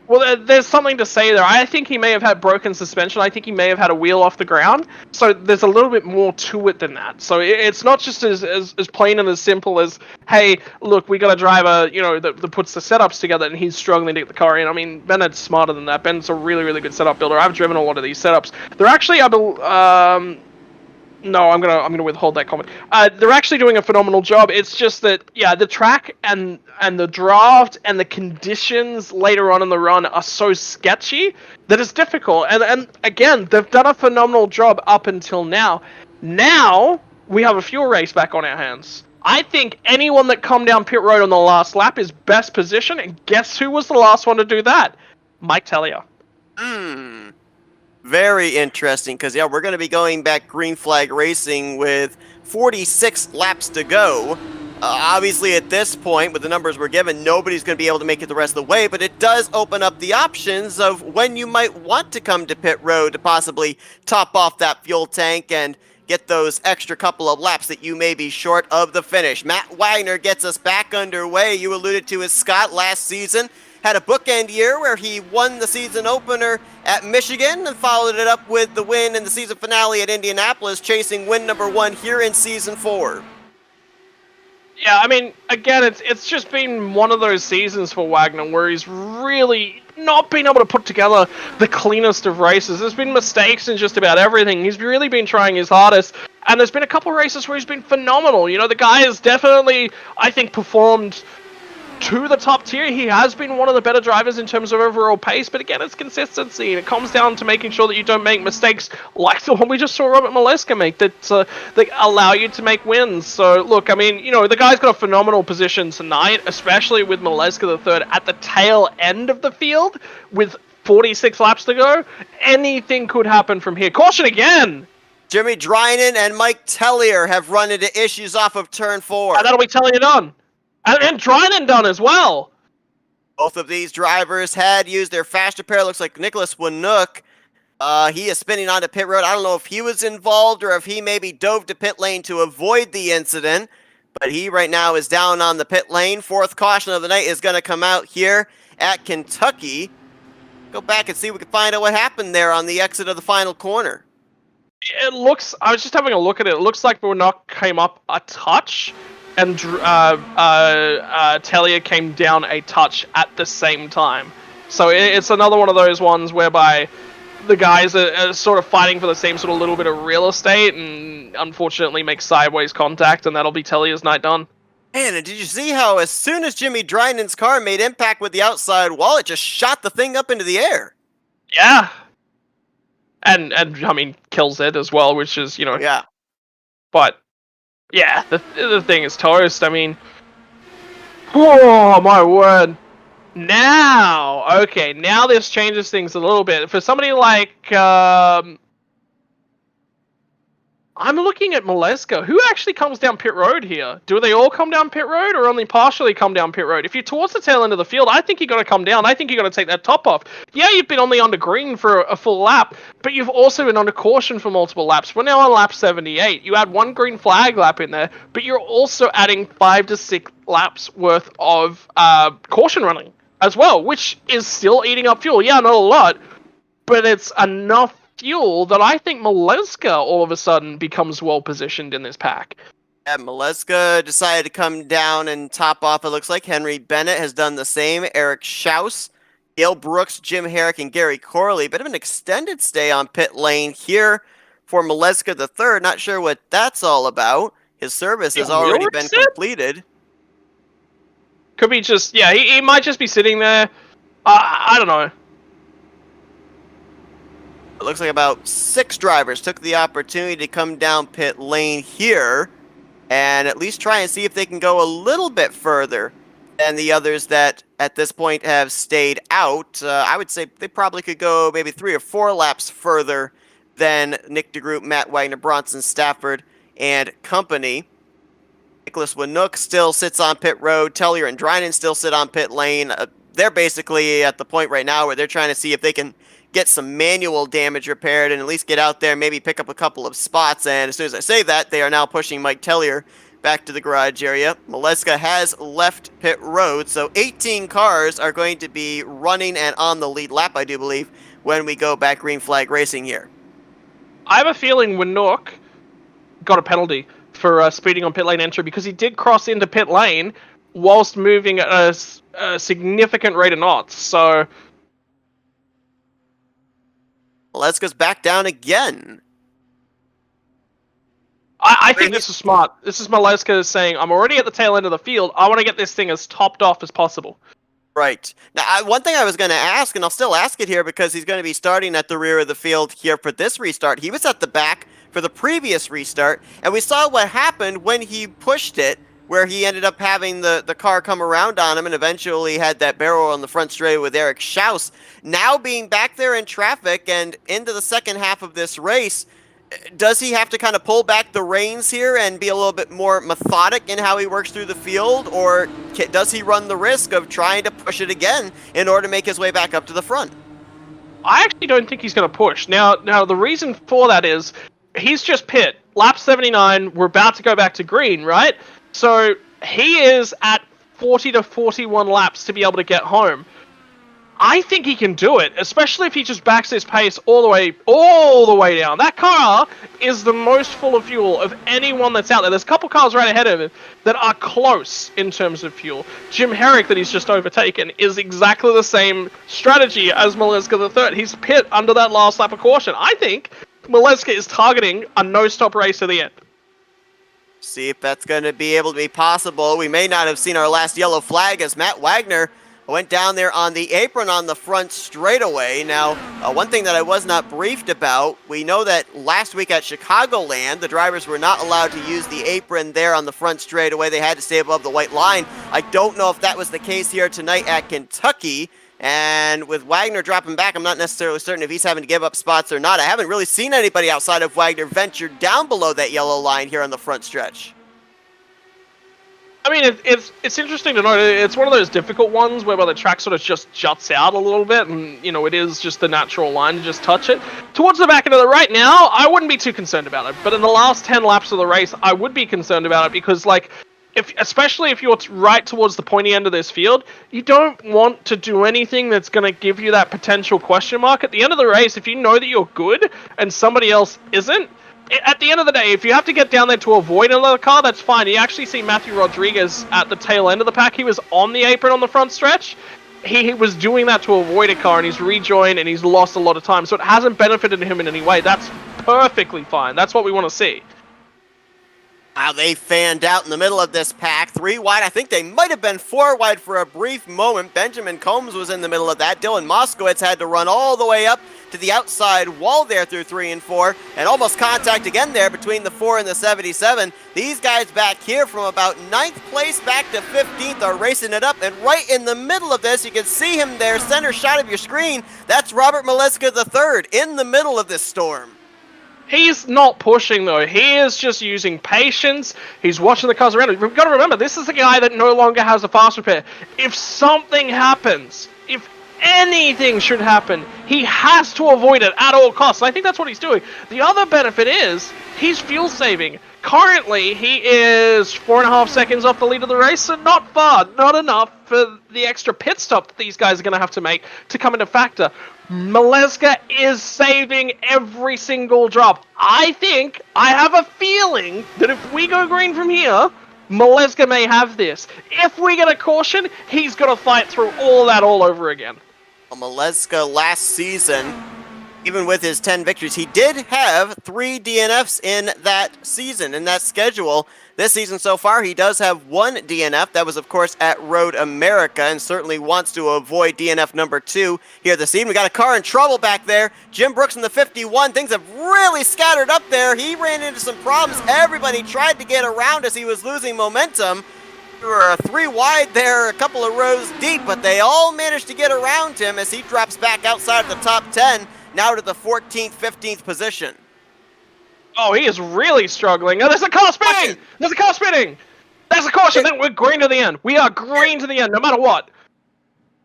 Well, there's something to say there. I think he may have had broken suspension. I think he may have had a wheel off the ground. So there's a little bit more to it than that. So it's not just as plain and as simple as, hey, look, we got a driver, that puts the setups together and he's struggling to get the car in. I mean, Bennett's smarter than that. Bennett's a really, really good setup builder. I've driven a lot of these setups. They're actually, No, I'm gonna withhold that comment. They're actually doing a phenomenal job. It's just that the track and the draft and the conditions later on in the run are so sketchy that it's difficult. And again, they've done a phenomenal job up until now. Now we have a fuel race back on our hands. I think anyone that come down pit road on the last lap is best positioned, and guess who was the last one to do that? Mike Tellier. Very interesting, because we're going to be going back green flag racing with 46 laps to go. Obviously, at this point, with the numbers we're given, nobody's going to be able to make it the rest of the way, but it does open up the options of when you might want to come to pit road to possibly top off that fuel tank and get those extra couple of laps that you may be short of the finish. Matt Wagner gets us back underway. You alluded to his Scott last season. Had a bookend year where he won the season opener at Michigan and followed it up with the win in the season finale at Indianapolis, chasing win number 1 here in season 4. Yeah, I mean, again, it's just been one of those seasons for Wagner where he's really not been able to put together the cleanest of races. There's been mistakes in just about everything. He's really been trying his hardest, and there's been a couple of races where he's been phenomenal. You know, the guy has definitely, I think, performed to the top tier. He has been one of the better drivers in terms of overall pace, but again, it's consistency, and it comes down to making sure that you don't make mistakes like the one we just saw Robert Maleska make that allow you to make wins. So, look, I mean, you know, the guy's got a phenomenal position tonight, especially with Maleska the third at the tail end of the field with 46 laps to go. Anything could happen from here. Caution again! Jimmy Drynan and Mike Tellier have run into issues off of turn 4. And that'll be Tellier done. And Drynan done as well. Both of these drivers had used their faster pair. Looks like Nicholas Winook. He is spinning onto pit road. I don't know if he was involved or if he maybe dove to pit lane to avoid the incident. But he right now is down on the pit lane. 4th caution of the night is going to come out here at Kentucky. Go back and see if we can find out what happened there on the exit of the final corner. It looks, I was just having a look at it. It looks like Winook came up a touch, and Tellier came down a touch at the same time. So it's another one of those ones whereby the guys are sort of fighting for the same sort of little bit of real estate, and unfortunately make sideways contact, and that'll be Tellier's night done. Man, and did you see how as soon as Jimmy Drynan's car made impact with the outside wall, it just shot the thing up into the air? Yeah. And I mean, kills it as well, which is, you know... Yeah. But... yeah, the thing is toast. I mean, oh my word. Now, okay, now this changes things a little bit. For somebody like, I'm looking at Maleska. Who actually comes down pit road here? Do they all come down pit road or only partially come down pit road? If you're towards the tail end of the field, I think you got to come down. I think you got to take that top off. Yeah, you've been on the under green for a full lap, but you've also been under caution for multiple laps. We're now on lap 78. You add 1 green flag lap in there, but you're also adding 5 to 6 laps worth of caution running as well, which is still eating up fuel. Yeah, not a lot, but it's enough fuel that I think Maleska all of a sudden becomes well positioned in this pack. Yeah, Maleska decided to come down and top off. It looks like Henry Bennett has done the same. Eric Schaus, Gail Brooks, Jim Herrick, and Gary Corley. Bit of an extended stay on pit lane here for Maleska the third. Not sure what that's all about. His service has already been completed. Could be just, yeah, he might just be sitting there. I don't know. It looks like about 6 drivers took the opportunity to come down pit lane here and at least try and see if they can go a little bit further than the others that at this point have stayed out. I would say they probably could go maybe 3 or 4 laps further than Nick DeGroot, Matt Wagner, Bronson Stafford, and company. Nicholas Winook still sits on pit road. Tellier and Drynan still sit on pit lane. They're basically at the point right now where they're trying to see if they can get some manual damage repaired and at least get out there, maybe pick up a couple of spots. And as soon as I say that, they are now pushing Mike Tellier back to the garage area. Maleska has left pit road, so 18 cars are going to be running and on the lead lap, I do believe, when we go back green flag racing here. I have a feeling Winook got a penalty for speeding on pit lane entry because he did cross into pit lane whilst moving at a significant rate of knots, so... Maleska's back down again. I think this is smart. This is Maleska saying, I'm already at the tail end of the field. I want to get this thing as topped off as possible. Right. Now, one thing I was going to ask, and I'll still ask it here because he's going to be starting at the rear of the field here for this restart. He was at the back for the previous restart, and we saw what happened when he pushed it, where he ended up having the car come around on him and eventually had that barrel on the front straight with Eric Schaus. Now being back there in traffic and into the second half of this race, does he have to kind of pull back the reins here and be a little bit more methodic in how he works through the field, or does he run the risk of trying to push it again in order to make his way back up to the front? I actually don't think he's going to push. Now, the reason for that is he's just pit. Lap 79, we're about to go back to green, right? So he is at 40 to 41 laps to be able to get home. I think he can do it, especially if he just backs his pace all the way down. That car is the most full of fuel of anyone that's out there. There's a couple cars right ahead of him that are close in terms of fuel. Jim Herrick, that he's just overtaken, is exactly the same strategy as Maleska III. He's pit under that last lap of caution. I think Maleska is targeting a no-stop race to the end. See if that's going to be able to be possible. We may not have seen our last yellow flag as Matt Wagner went down there on the apron on the front straightaway. Now, one thing that I was not briefed about, we know that last week at Chicagoland, the drivers were not allowed to use the apron there on the front straightaway. They had to stay above the white line. I don't know if that was the case here tonight at Kentucky. And with Wagner dropping back, I'm not necessarily certain if he's having to give up spots or not. I haven't really seen anybody outside of Wagner venture down below that yellow line here on the front stretch. I mean, it's interesting to note. It's one of those difficult ones where the track sort of just juts out a little bit, and it is just the natural line to just touch it. Towards the back end of the right now, I wouldn't be too concerned about it. But in the last 10 laps of the race, I would be concerned about it because, especially if you're right towards the pointy end of this field, you don't want to do anything that's going to give you that potential question mark. At the end of the race, if you know that you're good and somebody else isn't, at the end of the day, if you have to get down there to avoid another car, that's fine. You actually see Matthew Rodriguez at the tail end of the pack. He was on the apron on the front stretch. He was doing that to avoid a car, and he's rejoined, and he's lost a lot of time. So it hasn't benefited him in any way. That's perfectly fine. That's what we want to see. Wow, they fanned out in the middle of this pack. 3 wide. I think they might have been 4 wide for a brief moment. Benjamin Combs was in the middle of that. Dylan Moskowitz had to run all the way up to the outside wall there through 3 and 4, and almost contact again there between the 4 and the 77. These guys back here from about 9th place back to 15th are racing it up, and right in the middle of this, you can see him there, center shot of your screen. That's Robert Maleska III in the middle of this storm. He's not pushing, though. He is just using patience. He's watching the cars around him. We've got to remember, this is a guy that no longer has a fast repair. If something happens, if anything should happen, he has to avoid it at all costs. I think that's what he's doing. The other benefit is he's fuel saving. Currently, he is 4.5 seconds off the lead of the race, so not far, not enough for the extra pit stop that these guys are going to have to make to come into factor. Maleska is saving every single drop. I have a feeling that if we go green from here, Maleska may have this. If we get a caution, he's got to fight through all that all over again. Maleska last season, even with his 10 victories, he did have 3 DNFs in that season, in that schedule. This season so far, he does have 1 DNF. That was, of course, at Road America, and certainly wants to avoid DNF number 2 here this evening. We got a car in trouble back there. Jim Brooks in the 51. Things have really scattered up there. He ran into some problems. Everybody tried to get around as he was losing momentum. We were 3 wide there, a couple of rows deep, but they all managed to get around him as he drops back outside of the top 10, now to the 14th, 15th position. Oh, he is really struggling. Oh, there's a car spinning! There's a car spinning! That's a caution! Then we're green to the end. We are green to the end, no matter what.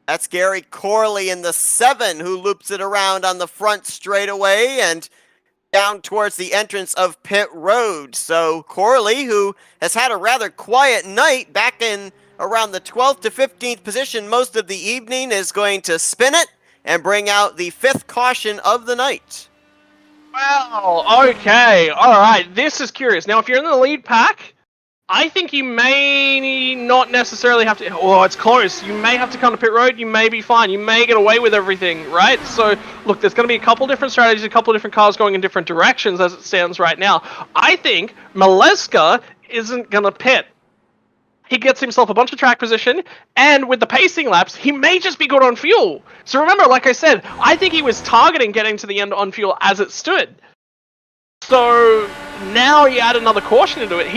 That's Gary Corley in the 7 who loops it around on the front straightaway and down towards the entrance of pit road. So Corley, who has had a rather quiet night back in around the 12th to 15th position most of the evening, is going to spin it and bring out the 5th caution of the night. Well, okay, alright, this is curious. Now, if you're in the lead pack, I think you may not necessarily have to. Oh, it's close. You may have to come to pit road. You may be fine. You may get away with everything, right? So, look, there's going to be a couple different strategies, a couple different cars going in different directions as it stands right now. I think Maleska isn't going to pit. He gets himself a bunch of track position, and with the pacing laps, he may just be good on fuel. So remember, like I said, I think he was targeting getting to the end on fuel as it stood. So now you add another caution into it.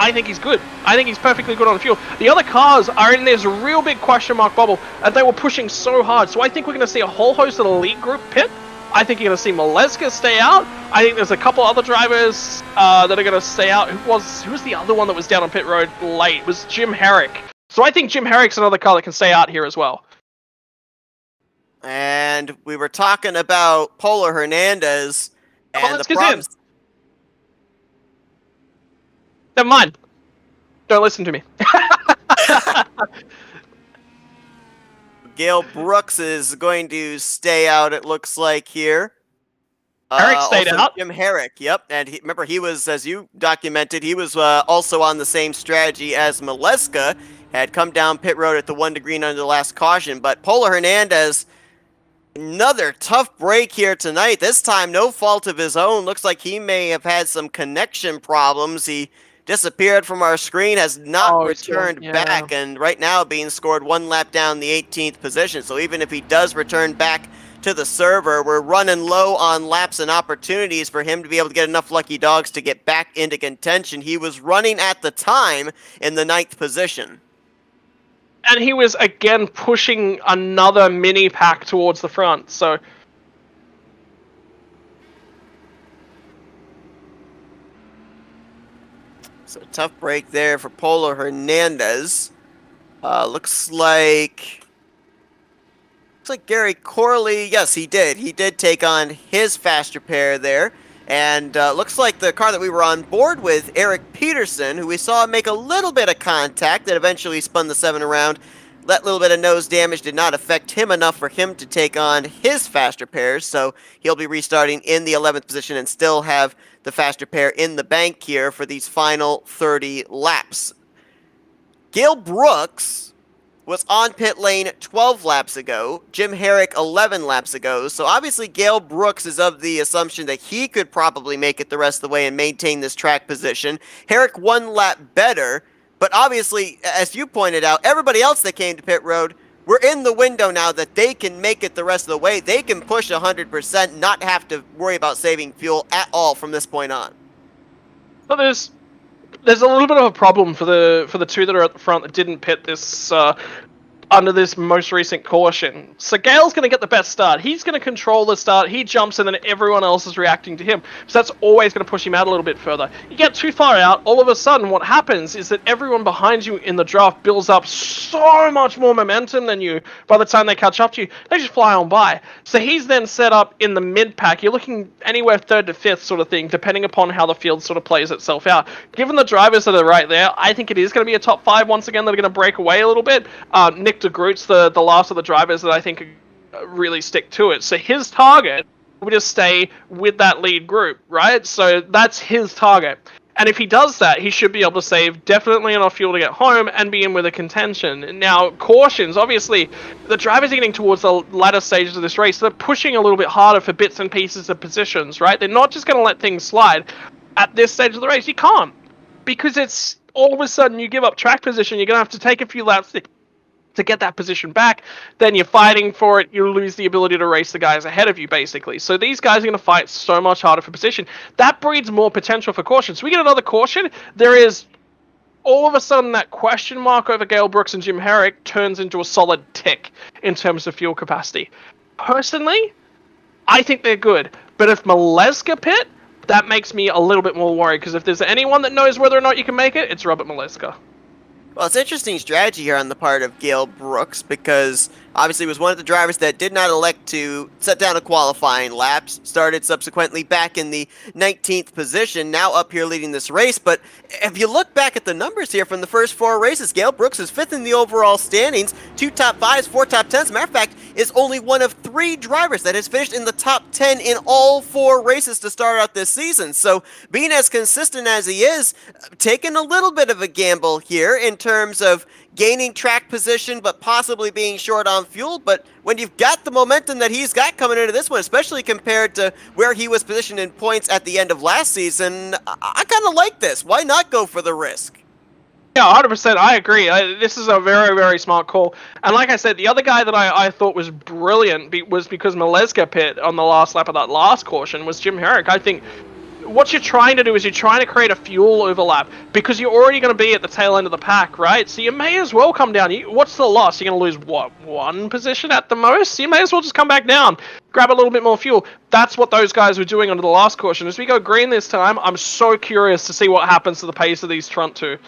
I think he's good. I think he's perfectly good on fuel. The other cars are in this real big question mark bubble, and they were pushing so hard. So I think we're going to see a whole host of the lead group pit. I think you're going to see Maleska stay out. I think there's a couple other drivers that are going to stay out. Who was the other one that was down on pit road late? It was Jim Herrick. So I think Jim Herrick's another car that can stay out here as well. And we were talking about Polo Hernandez and the problems. Never mind. Don't listen to me. Gale Brooks is going to stay out, it looks like here. Herrick stayed out. Jim Herrick, yep. And remember, he was, as you documented, he was also on the same strategy as Maleska. Had come down pit road at the 1 to green under the last caution. But Polo Hernandez, another tough break here tonight. This time, no fault of his own. Looks like he may have had some connection problems. He disappeared from our screen, has not returned back, and right now being scored 1 lap down the 18th position. So even if he does return back to the server, we're running low on laps and opportunities for him to be able to get enough lucky dogs to get back into contention. He was running at the time in the 9th position. And he was again pushing another mini pack towards the front, so So tough break there for Polo Hernandez. Looks like Gary Corley. Yes, he did. He did take on his faster pair there. And looks like the car that we were on board with, Eric Peterson, who we saw make a little bit of contact that eventually spun the 7 around. That little bit of nose damage did not affect him enough for him to take on his faster pairs, so he'll be restarting in the 11th position and still have the faster pair in the bank here for these final 30 laps. Gale Brooks was on pit lane 12 laps ago, Jim Herrick 11 laps ago, so obviously Gale Brooks is of the assumption that he could probably make it the rest of the way and maintain this track position. Herrick 1 lap better, but obviously, as you pointed out, everybody else that came to pit road, we're in the window now that they can make it the rest of the way. They can push 100%, not have to worry about saving fuel at all from this point on. But there's a little bit of a problem for the two that are at the front that didn't pit this under this most recent caution. So Gale's going to get the best start. He's going to control the start. He jumps and then everyone else is reacting to him. So that's always going to push him out a little bit further. You get too far out, all of a sudden what happens is that everyone behind you in the draft builds up so much more momentum than you. By the time they catch up to you, they just fly on by. So he's then set up in the mid-pack. You're looking anywhere 3rd to 5th sort of thing, depending upon how the field sort of plays itself out. Given the drivers that are right there, I think it is going to be a top 5 once again that are going to break away a little bit. Nick de Groot's the last of the drivers that I think really stick to it. So his target will just stay with that lead group, right? So that's his target. And if he does that, he should be able to save definitely enough fuel to get home and be in with a contention. Now, cautions, obviously, the drivers are getting towards the latter stages of this race. So they're pushing a little bit harder for bits and pieces of positions, right? They're not just going to let things slide. At this stage of the race, you can't. Because it's all of a sudden you give up track position, you're going to have to take a few laps to get that position back, then you're fighting for it, you lose the ability to race the guys ahead of you, basically. So these guys are going to fight so much harder for position. That breeds more potential for caution. So we get another caution, there is all of a sudden that question mark over Gale Brooks and Jim Herrick turns into a solid tick in terms of fuel capacity. Personally, I think they're good. But if Maleska pit, that makes me a little bit more worried, because if there's anyone that knows whether or not you can make it, it's Robert Maleska. Well, it's interesting strategy here on the part of Gale Brooks because obviously was one of the drivers that did not elect to set down a qualifying lap, started subsequently back in the 19th position, now up here leading this race. But if you look back at the numbers here from the first 4 races, Gale Brooks is 5th in the overall standings, 2 top 5s, 4 top 10s. As a matter of fact, is only one of 3 drivers that has finished in the top 10 in all 4 races to start out this season. So being as consistent as he is, taking a little bit of a gamble here in terms of gaining track position but possibly being short on fuel. But when you've got the momentum that he's got coming into this one, especially compared to where he was positioned in points at the end of last season, I kind of like this. Why not go for the risk? Yeah, 100%. I agree. This is a very, very smart call. And like I said, the other guy that I thought was brilliant was because Maleska pit on the last lap of that last caution was Jim Herrick. I think what you're trying to do is you're trying to create a fuel overlap because you're already going to be at the tail end of the pack, right? So you may as well come down. What's the loss? You're going to lose, what, 1 position at the most? You may as well just come back down, grab a little bit more fuel. That's what those guys were doing under the last caution. As we go green this time, I'm so curious to see what happens to the pace of these front two.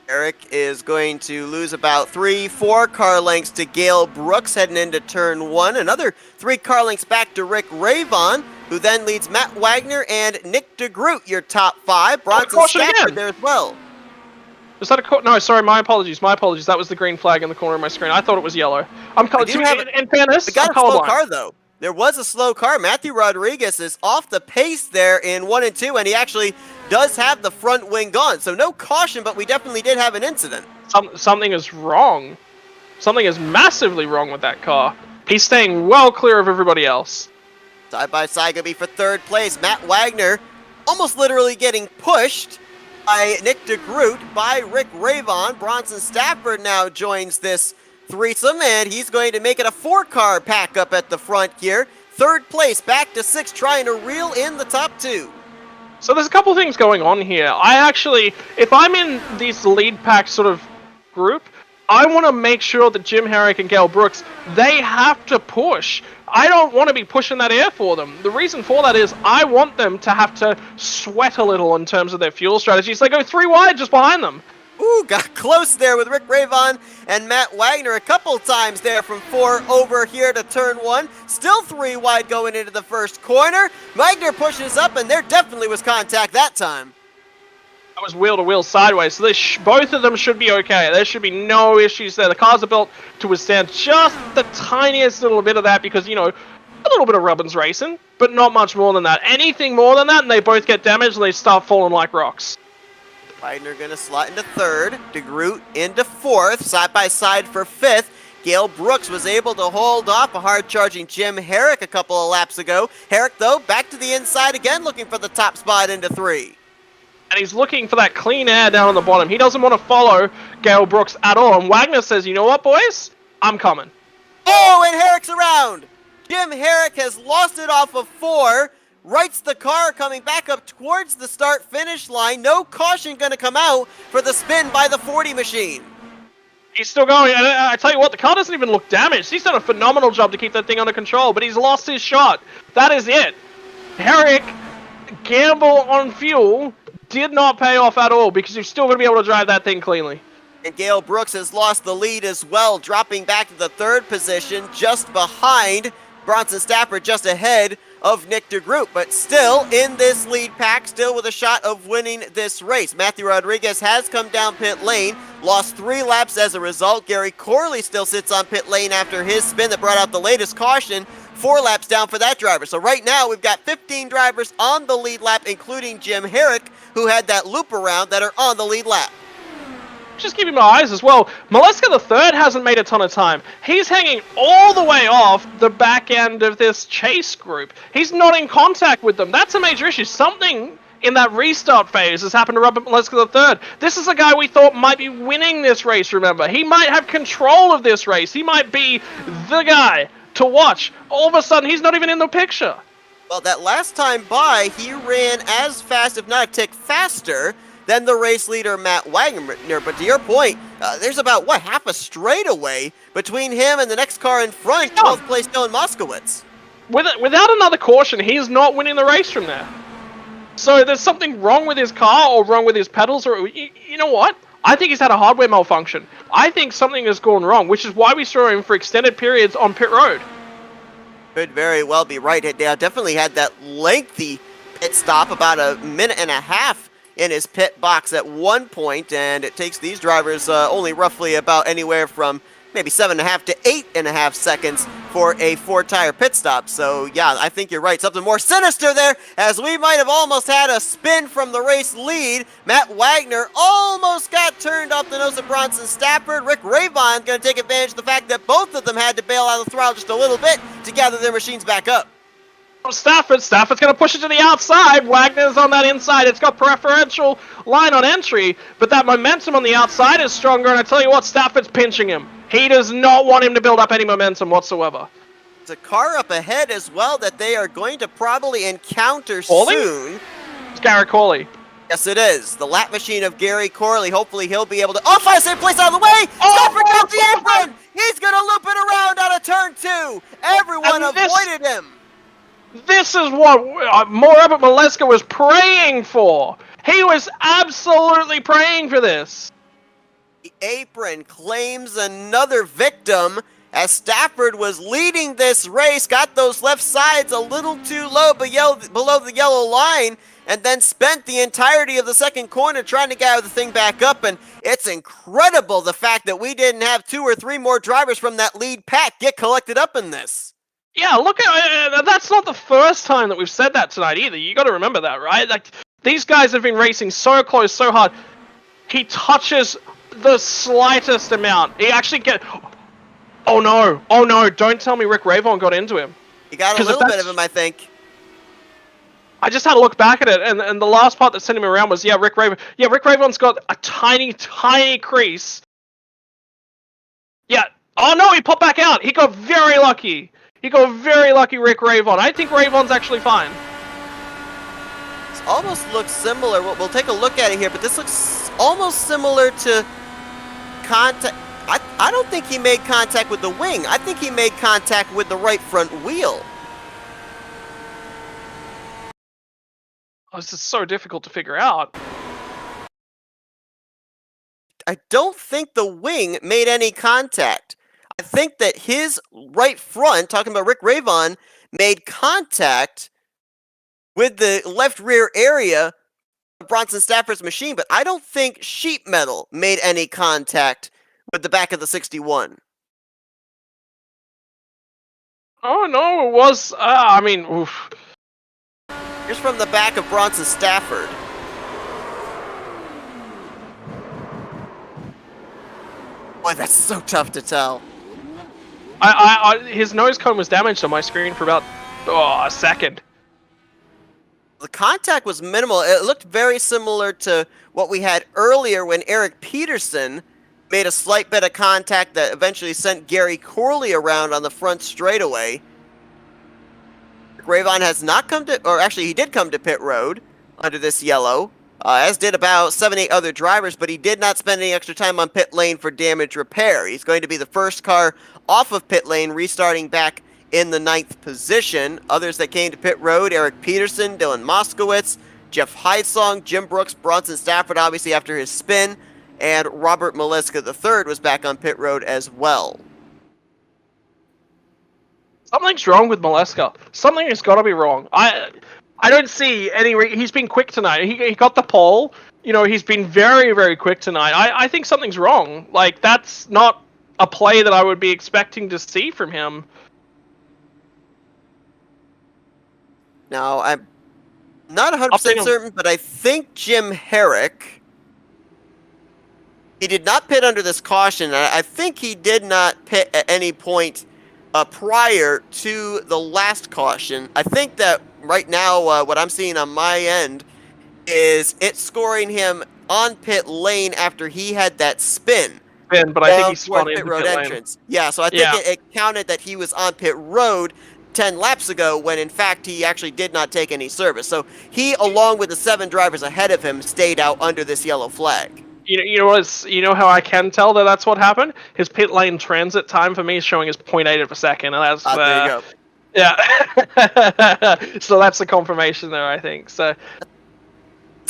Eric is going to lose about 3-4 car lengths to Gale Brooks heading into turn 1. Another 3 car lengths back to Rick Ravon, who then leads Matt Wagner and Nick DeGroot, your top 5. Bronson Stafford there as well. Was that a no? Sorry, my apologies. My apologies. That was the green flag in the corner of my screen. I thought it was yellow. In fairness, we got a slow car though. There was a slow car. Matthew Rodriguez is off the pace there in 1 and 2, and he actually does have the front wing gone. So no caution, but we definitely did have an incident. Something is wrong. Something is massively wrong with that car. He's staying well clear of everybody else. Side by side gonna be for 3rd place. Matt Wagner almost literally getting pushed by Nick DeGroot, by Rick Ravon. Bronson Stafford now joins this threesome, and he's going to make it a 4-car pack up at the front here. 3rd place, back to 6th, trying to reel in the top 2. So there's a couple things going on here. I actually, if I'm in this lead pack sort of group, I want to make sure that Jim Herrick and Gale Brooks, they have to push. I don't want to be pushing that air for them. The reason for that is I want them to have to sweat a little in terms of their fuel strategies. They go 3 wide just behind them. Ooh, got close there with Rick Ravon and Matt Wagner a couple times there from 4 over here to turn 1. Still 3 wide going into the first corner. Wagner pushes up, and there definitely was contact that time. That was wheel-to-wheel sideways, so both of them should be okay. There should be no issues there. The cars are built to withstand just the tiniest little bit of that because, you know, a little bit of rubbins racing, but not much more than that. Anything more than that, and they both get damaged, and they start falling like rocks. Wagner going to slot into 3rd, DeGroot into 4th, side by side for 5th. Gale Brooks was able to hold off a hard-charging Jim Herrick a couple of laps ago. Herrick, though, back to the inside again, looking for the top spot into 3. And he's looking for that clean air down on the bottom. He doesn't want to follow Gale Brooks at all. And Wagner says, you know what, boys? I'm coming. Oh, and Herrick's around. Jim Herrick has lost it off of 4. Rights the car coming back up towards the start-finish line. No caution going to come out for the spin by the 40 machine. He's still going. I tell you what, the car doesn't even look damaged. He's done a phenomenal job to keep that thing under control, but he's lost his shot. That is it. Herrick, gamble on fuel, did not pay off at all because he's still going to be able to drive that thing cleanly. And Gale Brooks has lost the lead as well, dropping back to the 3rd position, just behind Bronson Stafford, just ahead of Nick DeGroot, but still in this lead pack, still with a shot of winning this race. Matthew Rodriguez has come down pit lane, lost 3 laps as a result. Gary Corley still sits on pit lane after his spin that brought out the latest caution. 4 laps down for that driver. So right now we've got 15 drivers on the lead lap, including Jim Herrick, who had that loop around, that are on the lead lap. Just keeping my eyes as well. Maleska the third hasn't made a ton of time. He's hanging all the way off the back end of this chase group. He's not in contact with them. That's a major issue. Something in that restart phase has happened to Robert Maleska the third. This is a guy we thought might be winning this race, remember. He might have control of this race. He might be the guy to watch. All of a sudden, he's not even in the picture. Well, that last time by, he ran as fast, if not a tick faster, than the race leader, Matt Wagner. But to your point, there's about, half a straightaway between him and the next car in front, 12th place Dylan Moskowitz. Without another caution, he's not winning the race from there. So there's something wrong with his car or wrong with his pedals, or you know what? I think he's had a hardware malfunction. I think something has gone wrong, which is why we saw him for extended periods on pit road. Could very well be right. They definitely had that lengthy pit stop, about a minute and a half in his pit box at one point, and it takes these drivers only roughly about anywhere from maybe 7.5 to 8.5 seconds for a 4-tire pit stop. So yeah, I think you're right. Something more sinister there, as we might have almost had a spin from the race lead. Matt Wagner almost got turned off the nose of Bronson Stafford. Rick Ravon going to take advantage of the fact that both of them had to bail out of the throttle just a little bit to gather their machines back up. Stafford's going to push it to the outside. Wagner's on that inside. It's got preferential line on entry, but that momentum on the outside is stronger, and I tell you what, Stafford's pinching him. He does not want him to build up any momentum whatsoever. It's a car up ahead as well that they are going to probably encounter soon. It's Garrett Corley. Yes, it is. The lap machine of Gary Corley. Hopefully he'll be able to... Oh, fire safe place out of the way! Stafford got the apron! He's going to loop it around out of turn 2. Everyone avoided him. This is what Robert Maleska was praying for. He was absolutely praying for this. The apron claims another victim as Stafford was leading this race, got those left sides a little too low below the yellow line, and then spent the entirety of the second corner trying to gather the thing back up. And it's incredible the fact that we didn't have 2 or 3 more drivers from that lead pack get collected up in this. Yeah, look at that's not the first time that we've said that tonight either. You got to remember that, right? Like, these guys have been racing so close, so hard. He touches the slightest amount. He actually Oh no! Don't tell me Rick Ravon got into him. He got a little bit of him, I think. I just had to look back at it, and the last part that sent him around was Rick Ravon. Yeah, Rick Ravon's got a tiny crease. Yeah. Oh no! He popped back out. He got very lucky. Rick Ravon. I think Ravon's actually fine. This almost looks similar. We'll take a look at it here, but this looks almost similar to contact. I don't think he made contact with the wing. I think he made contact with the right front wheel. Oh, this is so difficult to figure out. I don't think the wing made any contact. I think that his right front, talking about Rick Ravon, made contact with the left rear area of Bronson Stafford's machine, but I don't think sheet metal made any contact with the back of the 61. Oh no, it was, oof. Here's from the back of Bronson Stafford. Boy, that's so tough to tell. His nose cone was damaged on my screen for about a second. The contact was minimal. It looked very similar to what we had earlier when Eric Peterson made a slight bit of contact that eventually sent Gary Corley around on the front straightaway. Ravon has not come to, or actually he did come to pit road under this yellow, as did about 7-8 other drivers, but he did not spend any extra time on pit lane for damage repair. He's going to be the first car off of pit lane, restarting back in the 9th position. Others that came to pit road: Eric Peterson, Dylan Moskowitz, Jeff Heisong, Jim Brooks, Bronson Stafford, obviously after his spin, and Robert Maleska III was back on pit road as well. Something's wrong with Maleska. Something has got to be wrong. I don't see any... He's been quick tonight. He got the pole. You know, he's been very, very quick tonight. I think something's wrong. Like, that's not a play that I would be expecting to see from him. Now, I'm not 100% certain, but I think Jim Herrick... He did not pit under this caution. I think he did not pit at any point prior to the last caution. I think that right now what I'm seeing on my end is it scoring him on pit lane after he had that spin. But I think he spun pit into road pit entrance. Yeah, so I think it counted that he was on pit road 10 laps ago when in fact he actually did not take any service. So he, along with the 7 drivers ahead of him, stayed out under this yellow flag. You know how I can tell that that's what happened? His pit lane transit time for me is showing as 0.8 of a second, and that's there you go. Yeah. So that's the confirmation there, I think. So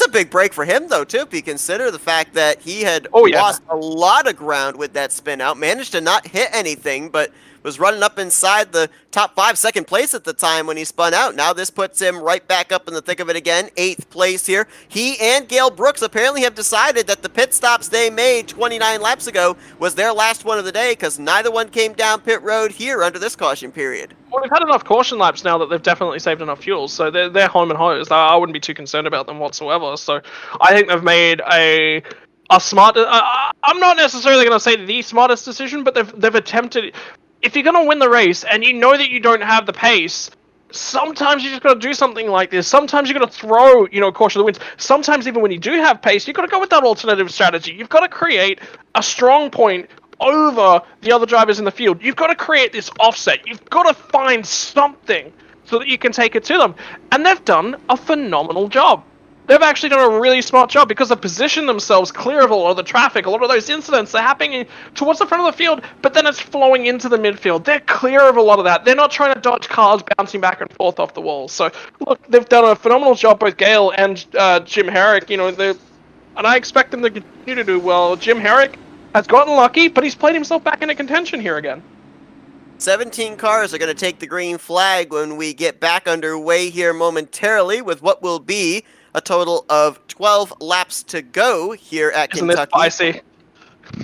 It's a big break for him, though, too, if you consider the fact that he had Oh, yeah. lost a lot of ground with that spin out, managed to not hit anything, but was running up inside the top 5, second place at the time when he spun out. Now this puts him right back up in the thick of it again, 8th place here. He and Gale Brooks apparently have decided that the pit stops they made 29 laps ago was their last one of the day, because neither one came down pit road here under this caution period. Well, we've had enough caution laps now that they've definitely saved enough fuel, so they're home and hosed. I wouldn't be too concerned about them whatsoever. So I think they've made a smart. I'm not necessarily going to say the smartest decision, but they've attempted. If you're going to win the race and you know that you don't have the pace, sometimes you just got to do something like this. Sometimes you got to throw, caution to the winds. Sometimes even when you do have pace, you've got to go with that alternative strategy. You've got to create a strong point over the other drivers in the field. You've got to create this offset. You've got to find something so that you can take it to them. And they've done a phenomenal job. They've actually done a really smart job because they've positioned themselves clear of a lot of the traffic. A lot of those incidents are happening towards the front of the field, but then it's flowing into the midfield. They're clear of a lot of that. They're not trying to dodge cars bouncing back and forth off the walls. So, look, they've done a phenomenal job, both Gale and Jim Herrick. And I expect them to continue to do well. Jim Herrick has gotten lucky, but he's played himself back into contention here again. 17 cars are going to take the green flag when we get back underway here momentarily with what will be a total of 12 laps to go here at Isn't Kentucky. This spicy?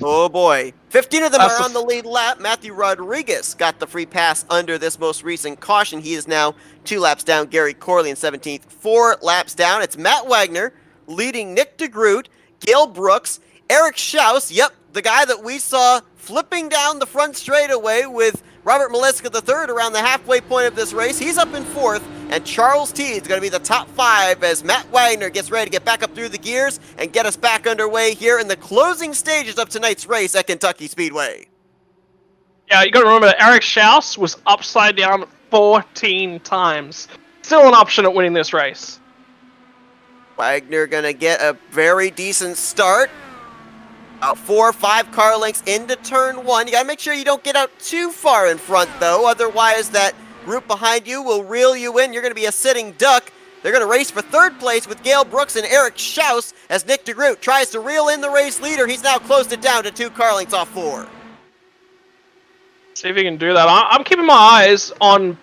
Oh boy. 15 of them are on the lead lap. Matthew Rodriguez got the free pass under this most recent caution. He is now 2 laps down. Gary Corley in 17th. 4 laps down. It's Matt Wagner leading Nick DeGroot, Gale Brooks, Eric Schaus, yep, the guy that we saw flipping down the front straightaway with Robert Maleska III around the halfway point of this race. He's up in 4th, and Charles Teed's going to be the top 5 as Matt Wagner gets ready to get back up through the gears and get us back underway here in the closing stages of tonight's race at Kentucky Speedway. Yeah, you got to remember, Eric Schaus was upside down 14 times. Still an option at winning this race. Wagner going to get a very decent start. About 4 or 5 car lengths into turn 1. You got to make sure you don't get out too far in front, though. Otherwise, that group behind you will reel you in. You're going to be a sitting duck. They're going to race for 3rd place with Gale Brooks and Eric Schaus as Nick DeGroot tries to reel in the race leader. He's now closed it down to 2 car lengths off 4. See if he can do that. I'm keeping my eyes on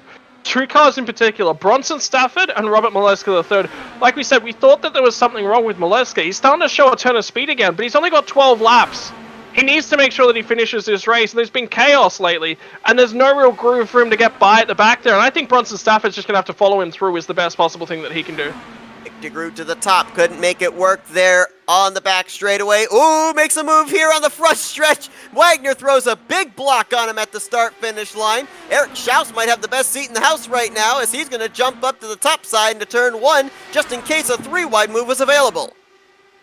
2 cars in particular, Bronson Stafford and Robert Maleska III. Like we said, we thought that there was something wrong with Maleska. He's starting to show a turn of speed again, but he's only got 12 laps. He needs to make sure that he finishes this race, and there's been chaos lately, and there's no real groove for him to get by at the back there, and I think Bronson Stafford's just going to have to follow him through is the best possible thing that he can do. DeGroot to the top, couldn't make it work there on the back straightaway. Ooh, makes a move here on the front stretch. Wagner throws a big block on him at the start-finish line. Eric Schaus might have the best seat in the house right now as he's going to jump up to the top side into turn 1 just in case a 3-wide move was available.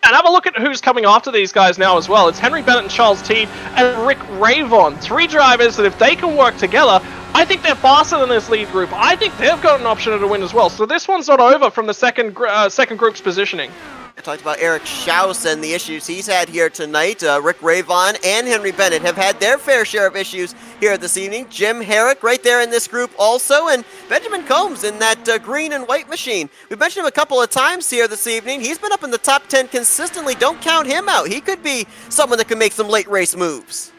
And have a look at who's coming after these guys now as well. It's Henry Bennett and Charles Teed and Rick Ravon. 3 drivers that if they can work together, I think they're faster than this lead group. I think they've got an option to win as well. So this one's not over from the second group's positioning. I talked about Eric Schaus and the issues he's had here tonight. Rick Ravon and Henry Bennett have had their fair share of issues here this evening. Jim Herrick right there in this group also, and Benjamin Combs in that green and white machine. We've mentioned him a couple of times here this evening. He's been up in the top 10 consistently. Don't count him out. He could be someone that can make some late race moves.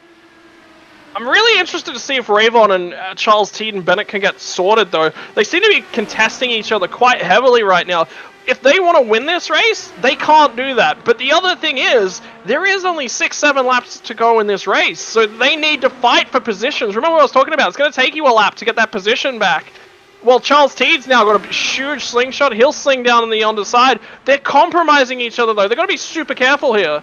I'm really interested to see if Ravon and Charles Teed and Bennett can get sorted, though. They seem to be contesting each other quite heavily right now. If they want to win this race, they can't do that. But the other thing is, there is only 6-7 laps to go in this race, so they need to fight for positions. Remember what I was talking about? It's going to take you a lap to get that position back. Well, Charles Teed's now got a huge slingshot. He'll sling down on the underside. They're compromising each other, though. They've got to be super careful here.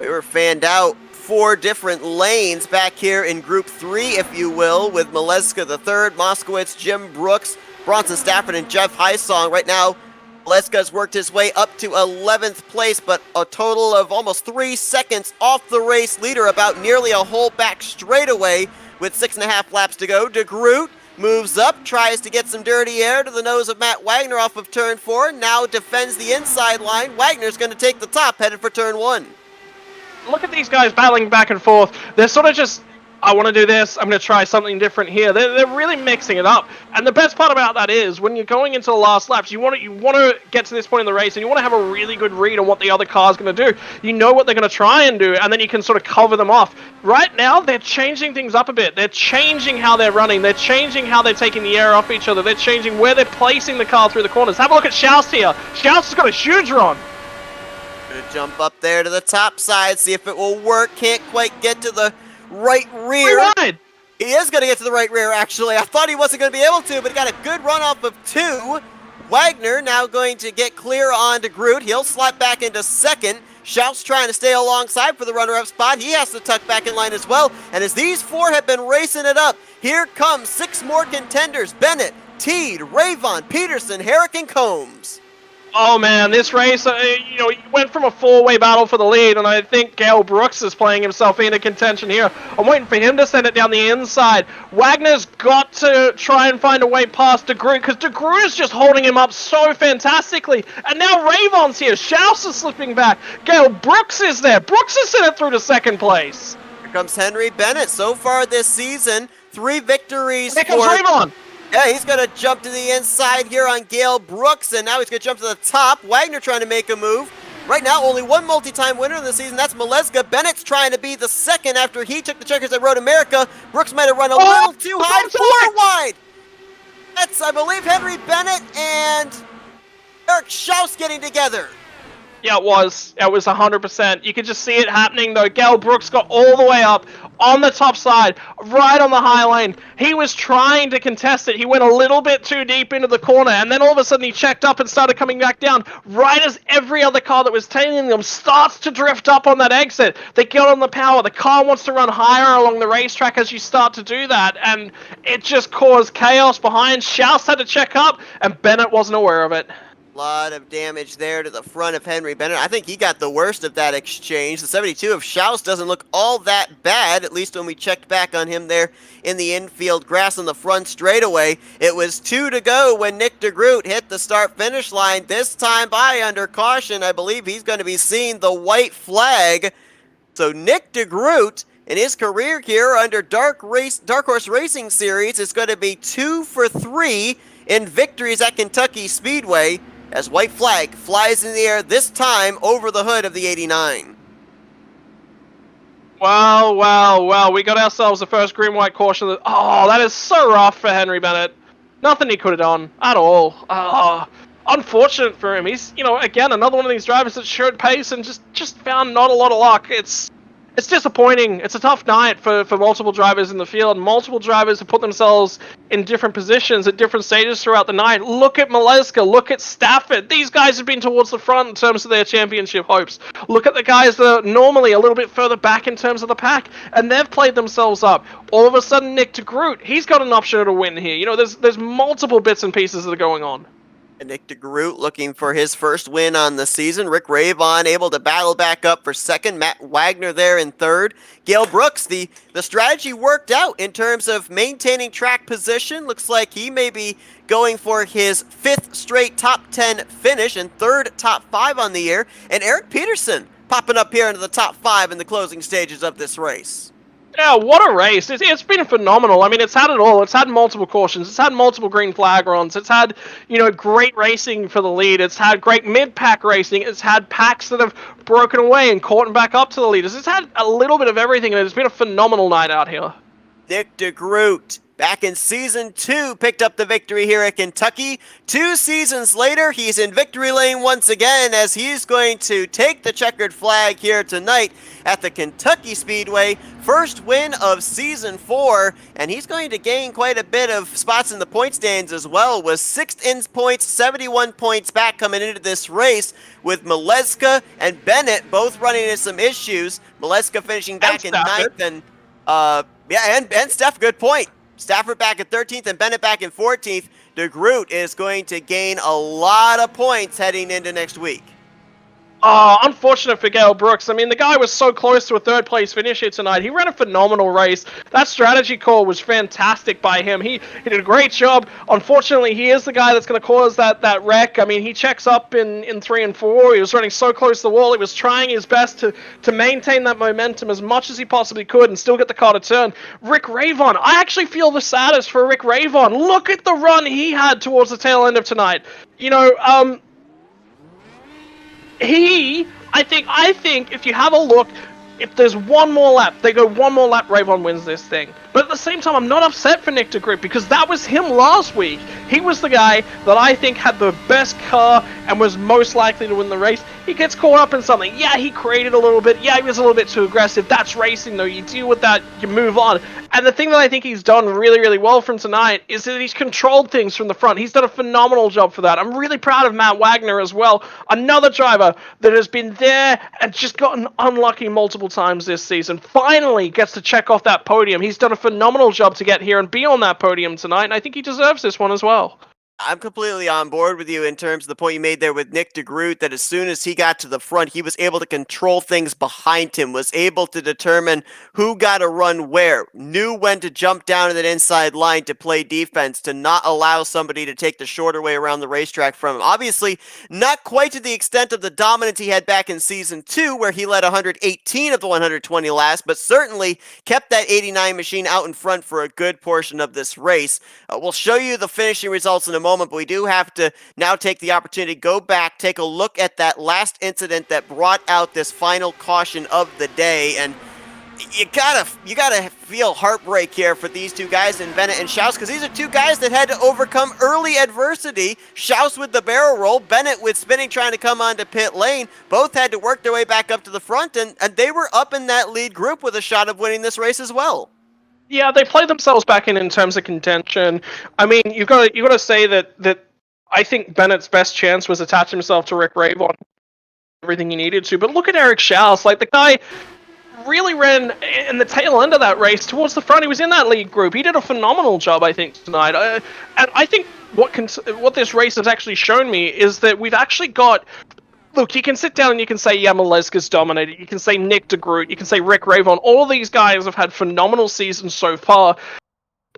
We were fanned out 4 different lanes back here in Group 3, if you will, with Maleska III, Moskowitz, Jim Brooks, Bronson Stafford, and Jeff Heisong. Right now, Maleska's worked his way up to 11th place, but a total of almost 3 seconds off the race leader, about nearly a whole back straightaway with 6.5 laps to go. DeGroot moves up, tries to get some dirty air to the nose of Matt Wagner off of turn 4, now defends the inside line. Wagner's going to take the top, headed for turn 1. Look at these guys battling back and forth. They're sort of just I want to do this. I'm going to try something different here. They're really mixing it up. And the best part about that is when you're going into the last laps, you want to get to this point in the race and you want to have a really good read on what the other car's going to do. You know what they're going to try and do, and then you can sort of cover them off. Right now, they're changing things up a bit. They're changing how they're running. They're changing how they're taking the air off each other. They're changing where they're placing the car through the corners. Have a look at Schaus here. Schaus has got a huge run. Gonna jump up there to the top side, see if it will work. Can't quite get to the right rear. Rewind. He is going to get to the right rear, actually. I thought he wasn't going to be able to, but he got a good run off of 2. Wagner now going to get clear onto Groot. He'll slide back into second. Schaus trying to stay alongside for the runner-up spot. He has to tuck back in line as well. And as these 4 have been racing it up, here come 6 more contenders. Bennett, Teed, Ravon, Peterson, Herrick, and Combs. Oh man, this race, went from a 4-way battle for the lead, and I think Gale Brooks is playing himself into contention here. I'm waiting for him to send it down the inside. Wagner's got to try and find a way past De Groot, because De Groot is just holding him up so fantastically. And now Ravon's here. Schaus is slipping back. Gale Brooks is there. Brooks has sent it through to second place. Here comes Henry Bennett. So far this season, 3 victories Here comes Ravon. Yeah, he's going to jump to the inside here on Gale Brooks, and now he's going to jump to the top. Wagner trying to make a move. Right now, only 1 multi-time winner in the season. That's Maleska. Bennett's trying to be the second after he took the checkers at Road America. Brooks might have run a little too high, 4 wide. That's, I believe, Henry Bennett and Eric Schaus getting together. Yeah, it was. It was 100%. You could just see it happening, though. Gale Brooks got all the way up on the top side, right on the high lane. He was trying to contest it. He went a little bit too deep into the corner, and then all of a sudden he checked up and started coming back down, right as every other car that was tailing them starts to drift up on that exit. They get on the power. The car wants to run higher along the racetrack as you start to do that, and it just caused chaos behind. Schaus had to check up, and Bennett wasn't aware of it. Lot of damage there to the front of Henry Bennett. I think he got the worst of that exchange. The 72 of Schaus doesn't look all that bad, at least when we checked back on him there in the infield grass on the front straightaway. It was 2 to go when Nick de Groot hit the start-finish line, this time by under caution. I believe he's going to be seeing the white flag. So Nick de Groot, in his career here under Dark Horse Racing Series, is going to be 2 for 3 in victories at Kentucky Speedway, as white flag flies in the air, this time over the hood of the 89. Wow. We got ourselves the first green-white caution. Oh, that is so rough for Henry Bennett. Nothing he could have done at all. Unfortunate for him. He's, again, another one of these drivers that showed pace and just found not a lot of luck. It's disappointing. It's a tough night for multiple drivers in the field. Multiple drivers have put themselves in different positions at different stages throughout the night. Look at Maleska. Look at Stafford. These guys have been towards the front in terms of their championship hopes. Look at the guys that are normally a little bit further back in terms of the pack, and they've played themselves up. All of a sudden, Nick de Groot, he's got an option to win here. There's multiple bits and pieces that are going on. Nick de Groot looking for his first win on the season. Rick Ravon able to battle back up for second. Matt Wagner there in third. Gale Brooks, the strategy worked out in terms of maintaining track position. Looks like he may be going for his 5th straight top 10 finish and 3rd top 5 on the year. And Eric Peterson popping up here into the top 5 in the closing stages of this race. Yeah, what a race. It's been phenomenal. I mean, it's had it all. It's had multiple cautions. It's had multiple green flag runs. It's had, great racing for the lead. It's had great mid-pack racing. It's had packs that have broken away and caught back up to the leaders. It's had a little bit of everything, and it's been a phenomenal night out here. Nick de Groot, back in Season 2, picked up the victory here at Kentucky. 2 seasons later, he's in victory lane once again as he's going to take the checkered flag here tonight at the Kentucky Speedway. First win of Season 4, and he's going to gain quite a bit of spots in the point stands as well, with 6th in points, 71 points back coming into this race, with Maleska and Bennett both running into some issues. Maleska finishing back in 9th, and and Steph, good point. Stafford back in 13th and Bennett back in 14th. De Groot is going to gain a lot of points heading into next week. Unfortunate for Gale Brooks. I mean, the guy was so close to a third place finish here tonight. He ran a phenomenal race. That strategy call was fantastic by him. He did a great job. Unfortunately, he is the guy that's going to cause that wreck. I mean, he checks up in 3 and 4. He was running so close to the wall. He was trying his best to maintain that momentum as much as he possibly could and still get the car to turn. Rick Ravon, I actually feel the saddest for Rick Ravon. Look at the run he had towards the tail end of tonight. You know, I think if you have a look, if there's one more lap, they go one more lap, Ravon wins this thing. But at the same time, I'm not upset for Nick de Groot because that was him last week. He was the guy that I think had the best car and was most likely to win the race. He gets caught up in something. Yeah, he created a little bit. Yeah, he was a little bit too aggressive. That's racing, though. You deal with that, you move on. And the thing that I think he's done really, really well from tonight is that he's controlled things from the front. He's done a phenomenal job for that. I'm really proud of Matt Wagner as well. Another driver that has been there and just gotten unlucky multiple times this season. Finally gets to check off that podium. He's done a phenomenal job to get here and be on that podium tonight, and I think he deserves this one as well. I'm completely on board with you in terms of the point you made there with Nick de Groot, that as soon as he got to the front, he was able to control things behind him, was able to determine who got to run where, knew when to jump down to that inside line to play defense, to not allow somebody to take the shorter way around the racetrack from him. Obviously, not quite to the extent of the dominance he had back in Season 2, where he led 118 of the 120 laps, but certainly kept that 89 machine out in front for a good portion of this race. We'll show you the finishing results in a moment, but we do have to now take the opportunity to go back, take a look at that last incident that brought out this final caution of the day, and you gotta feel heartbreak here for these two guys in Bennett and Schaus, because these are two guys that had to overcome early adversity. Schaus with the barrel roll, Bennett with spinning trying to come onto pit lane. Both had to work their way back up to the front, and they were up in that lead group with a shot of winning this race as well. Yeah, they played themselves back in terms of contention. I mean, you've got to say that I think Bennett's best chance was attaching himself to Rick Ravon, everything he needed to. But look at Eric Schaus, like the guy really ran in the tail end of that race towards the front. He was in that lead group. He did a phenomenal job, I think, tonight. And I think what this race has actually shown me is that we've actually got. Look, you can sit down and you can say, yeah, Maleska's dominated. You can say Nick de Groot. You can say Rick Ravon. All these guys have had phenomenal seasons so far.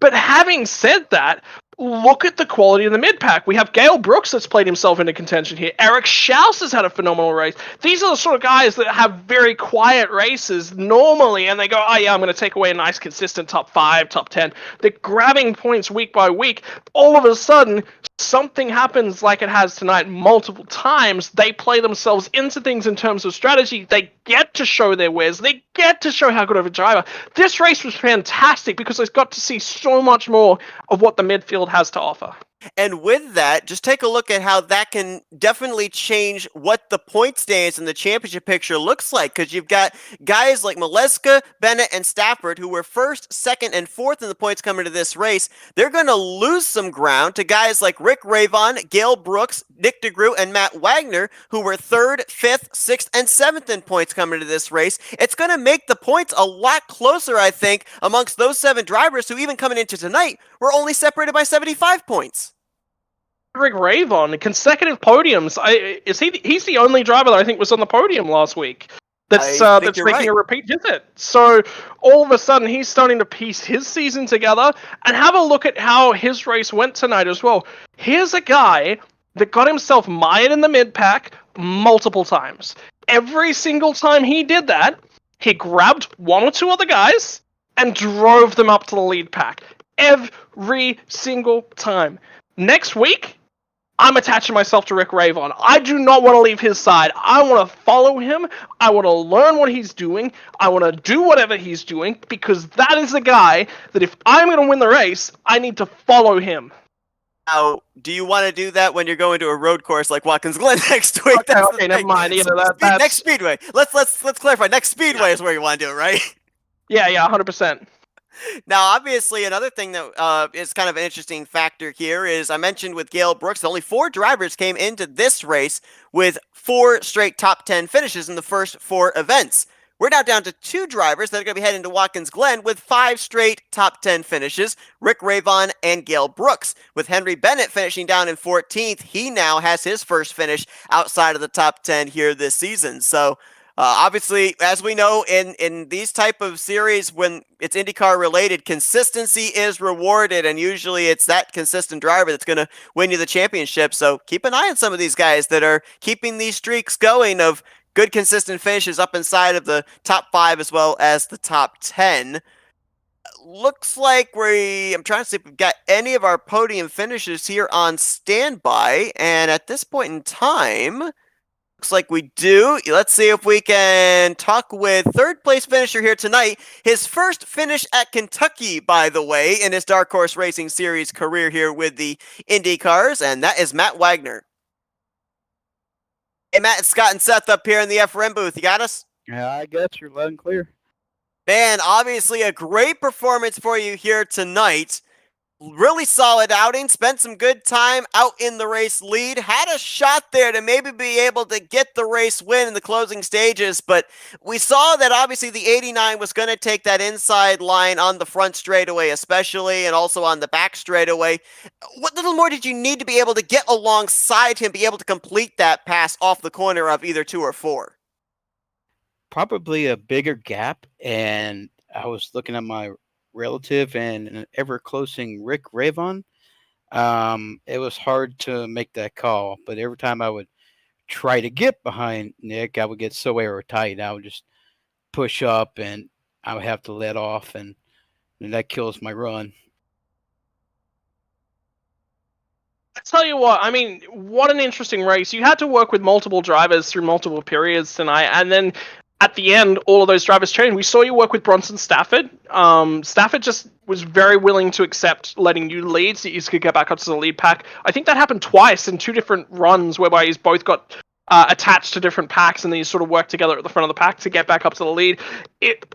But having said that, look at the quality of the mid-pack. We have Gale Brooks that's played himself into contention here. Eric Schaus has had a phenomenal race. These are the sort of guys that have very quiet races normally, and they go, oh yeah, I'm going to take away a nice consistent top 5, top 10. They're grabbing points week by week. All of a sudden, something happens like it has tonight multiple times. They play themselves into things in terms of strategy. They get to show their wares. They get to show how good of a driver. This race was fantastic because I got to see so much more of what the midfield has to offer. And with that, just take a look at how that can definitely change what the point stands in the championship picture looks like, because you've got guys like Maleska, Bennett, and Stafford, who were first, second, and fourth in the points coming to this race. They're going to lose some ground to guys like Rick Ravon, Gale Brooks, Nick de Groot, and Matt Wagner, who were third, fifth, sixth, and seventh in points coming to this race. It's going to make the points a lot closer, I think, amongst those 7 drivers who, even coming into tonight, were only separated by 75 points. Rick Ravon, consecutive podiums. He's the only driver that I think was on the podium last week that's making a repeat visit. So all of a sudden he's starting to piece his season together, and have a look at how his race went tonight as well. Here's a guy that got himself mired in the mid-pack multiple times. Every single time he did that, he grabbed 1 or 2 other guys and drove them up to the lead pack. Every single time. Next week, I'm attaching myself to Rick Ravon. I do not want to leave his side. I want to follow him. I want to learn what he's doing. I want to do whatever he's doing, because that is the guy that if I'm going to win the race, I need to follow him. Now, do you want to do that when you're going to a road course like Watkins Glen next week? Okay, never mind. You know, next Speedway. Let's clarify. Next Speedway is where you want to do it, right? Yeah, 100%. Now, obviously, another thing that is kind of an interesting factor here is I mentioned with Gale Brooks, only 4 drivers came into this race with 4 straight top 10 finishes in the first 4 events. we're now down to 2 drivers that are going to be heading to Watkins Glen with 5 straight top 10 finishes, Rick Ravon and Gale Brooks. With Henry Bennett finishing down in 14th, he now has his first finish outside of the top 10 here this season. So obviously, as we know, in these type of series, when it's IndyCar related, consistency is rewarded, and usually it's that consistent driver that's going to win you the championship. So keep an eye on some of these guys that are keeping these streaks going of good, consistent finishes up inside of the top 5 as well as the top 10. Looks like I'm trying to see if we've got any of our podium finishes here on standby, and at this point in time, looks like we do. Let's see if we can talk with third place finisher here tonight. His first finish at Kentucky, by the way, in his Dark Horse Racing Series career here with the Indy Cars, and that is Matt Wagner. Hey, Matt, it's Scott and Seth up here in the FRM booth. You got us? Yeah, I guess you're loud and clear. Man, obviously a great performance for you here tonight. Really solid outing, spent some good time out in the race lead, had a shot there to maybe be able to get the race win in the closing stages, but we saw that obviously the 89 was going to take that inside line on the front straightaway especially, and also on the back straightaway. What little more did you need to be able to get alongside him, be able to complete that pass off the corner of either 2 or 4? Probably a bigger gap, and I was looking at my relative and an ever-closing Rick Ravon. It was hard to make that call, but every time I would try to get behind Nick, I would get so airtight. I would just push up, and I would have to let off, and that kills my run. I tell you what, I mean, what an interesting race. You had to work with multiple drivers through multiple periods tonight, and then at the end, all of those drivers changed. We saw you work with Bronson Stafford. Stafford just was very willing to accept letting you lead so you could get back up to the lead pack. I think that happened twice in 2 different runs whereby he's both got attached to different packs and then you sort of work together at the front of the pack to get back up to the lead.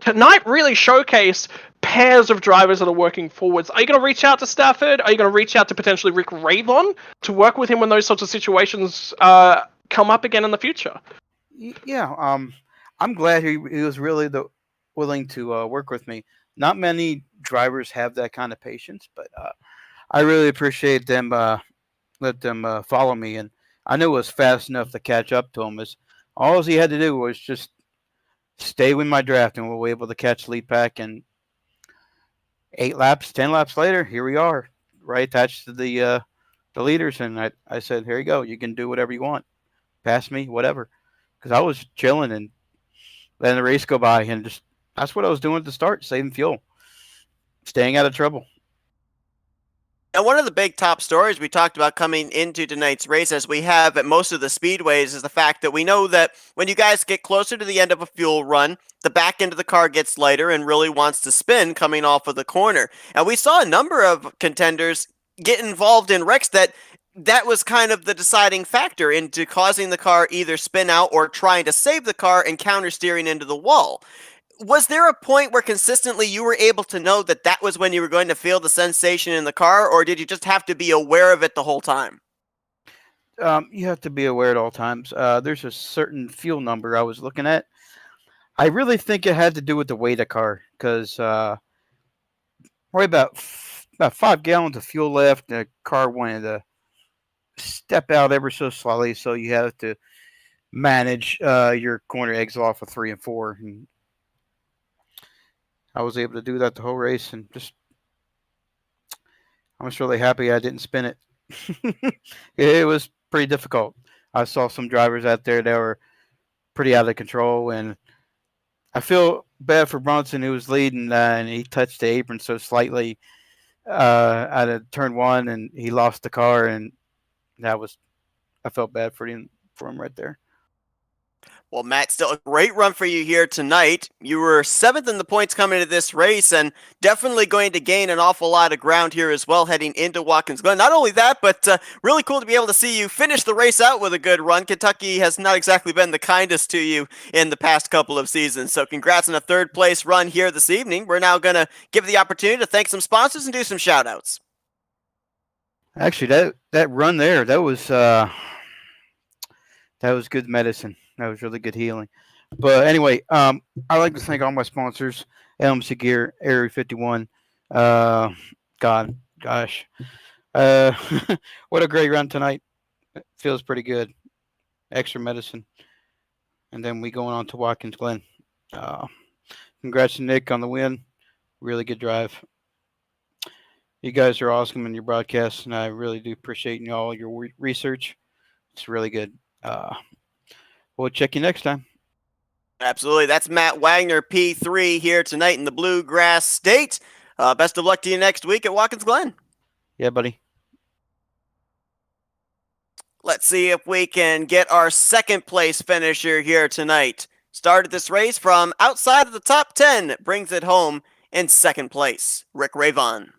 Tonight really showcased pairs of drivers that are working forwards. Are you going to reach out to Stafford? Are you going to reach out to potentially Rick Ravon to work with him when those sorts of situations come up again in the future? Yeah, I'm glad he was really willing to work with me. Not many drivers have that kind of patience, but I really appreciate them. Let them follow me, and I knew it was fast enough to catch up to him. All he had to do was just stay with my draft, and we were able to catch lead pack. And 10 laps later, here we are, right attached to the leaders. And I said, "Here you go. You can do whatever you want. Pass me, whatever." Because I was chilling and letting the race go by, and just that's what I was doing at the start, saving fuel, staying out of trouble. And one of the big top stories we talked about coming into tonight's race, as we have at most of the speedways, is the fact that we know that when you guys get closer to the end of a fuel run, the back end of the car gets lighter and really wants to spin coming off of the corner. And we saw a number of contenders get involved in wrecks that was kind of the deciding factor into causing the car either spin out or trying to save the car and counter steering into the wall. Was there a point where consistently you were able to know that that was when you were going to feel the sensation in the car, or did you just have to be aware of it the whole time? You have to be aware at all times. There's a certain fuel number I was looking at. I really think it had to do with the weight of car, because right about 5 gallons of fuel left, the car wanted to step out ever so slightly, so you have to manage your corner exhaust of 3 and 4. And I was able to do that the whole race, and I was really happy I didn't spin it. It was pretty difficult. I saw some drivers out there that were pretty out of control, and I feel bad for Bronson, who was leading, and he touched the apron so slightly out of turn 1, and he lost the car, and I felt bad for him right there. Well, Matt, still a great run for you here tonight. You were 7th in the points coming into this race, and definitely going to gain an awful lot of ground here as well heading into Watkins Glen. Not only that, but really cool to be able to see you finish the race out with a good run. Kentucky has not exactly been the kindest to you in the past couple of seasons, so congrats on a 3rd place run here this evening. We're now going to give the opportunity to thank some sponsors and do some shout-outs. Actually, that run there, that was good medicine. That was really good healing. But anyway, I'd like to thank all my sponsors: LMC Gear, Area 51. Uh, God, gosh, uh, what a great run tonight! It feels pretty good. Extra medicine, and then we going on to Watkins Glen. Uh, congrats to Nick on the win. Really good drive. You guys are awesome in your broadcasts, and I really do appreciate all your research. It's really good. We'll check you next time. Absolutely. That's Matt Wagner, P3, here tonight in the Bluegrass State. Best of luck to you next week at Watkins Glen. Yeah, buddy. Let's see if we can get our second place finisher here tonight. Started this race from outside of the top 10, brings it home in second place. Rick Ravon.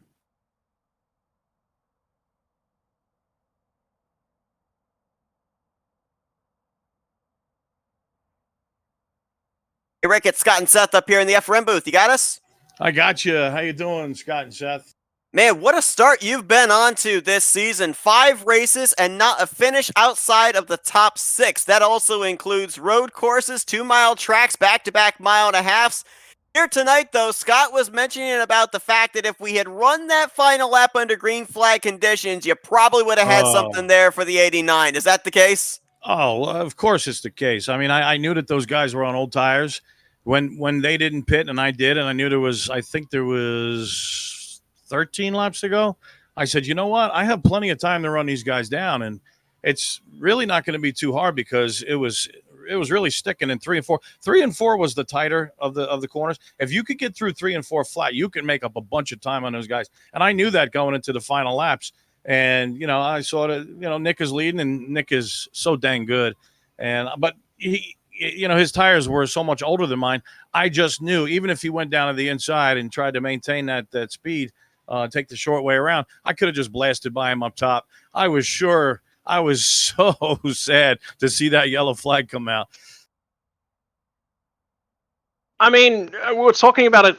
Hey Rick, it's Scott and Seth up here in the FRM booth. You got us? I got you. How you doing, Scott and Seth? Man, what a start you've been on to this season. 5 races and not a finish outside of the top 6. That also includes road courses, 2-mile tracks, back-to-back mile-and-a-halfs. Here tonight, though, Scott was mentioning about the fact that if we had run that final lap under green flag conditions, you probably would have had something there for the 89. Is that the case? Oh, well, of course it's the case. I mean, I knew that those guys were on old tires when they didn't pit and I did, and I knew I think there was 13 laps to go. I said, you know what? I have plenty of time to run these guys down, and it's really not going to be too hard because it was really sticking in 3 and 4. 3 and 4 was the tighter of the corners. If you could get through 3 and 4 flat, you can make up a bunch of time on those guys. And I knew that going into the final laps. And I saw that Nick is leading, and Nick is so dang good. But he, his tires were so much older than mine. I just knew even if he went down to the inside and tried to maintain that speed, take the short way around, I could have just blasted by him up top. I was sure. I was so sad to see that yellow flag come out. I mean, we were talking about it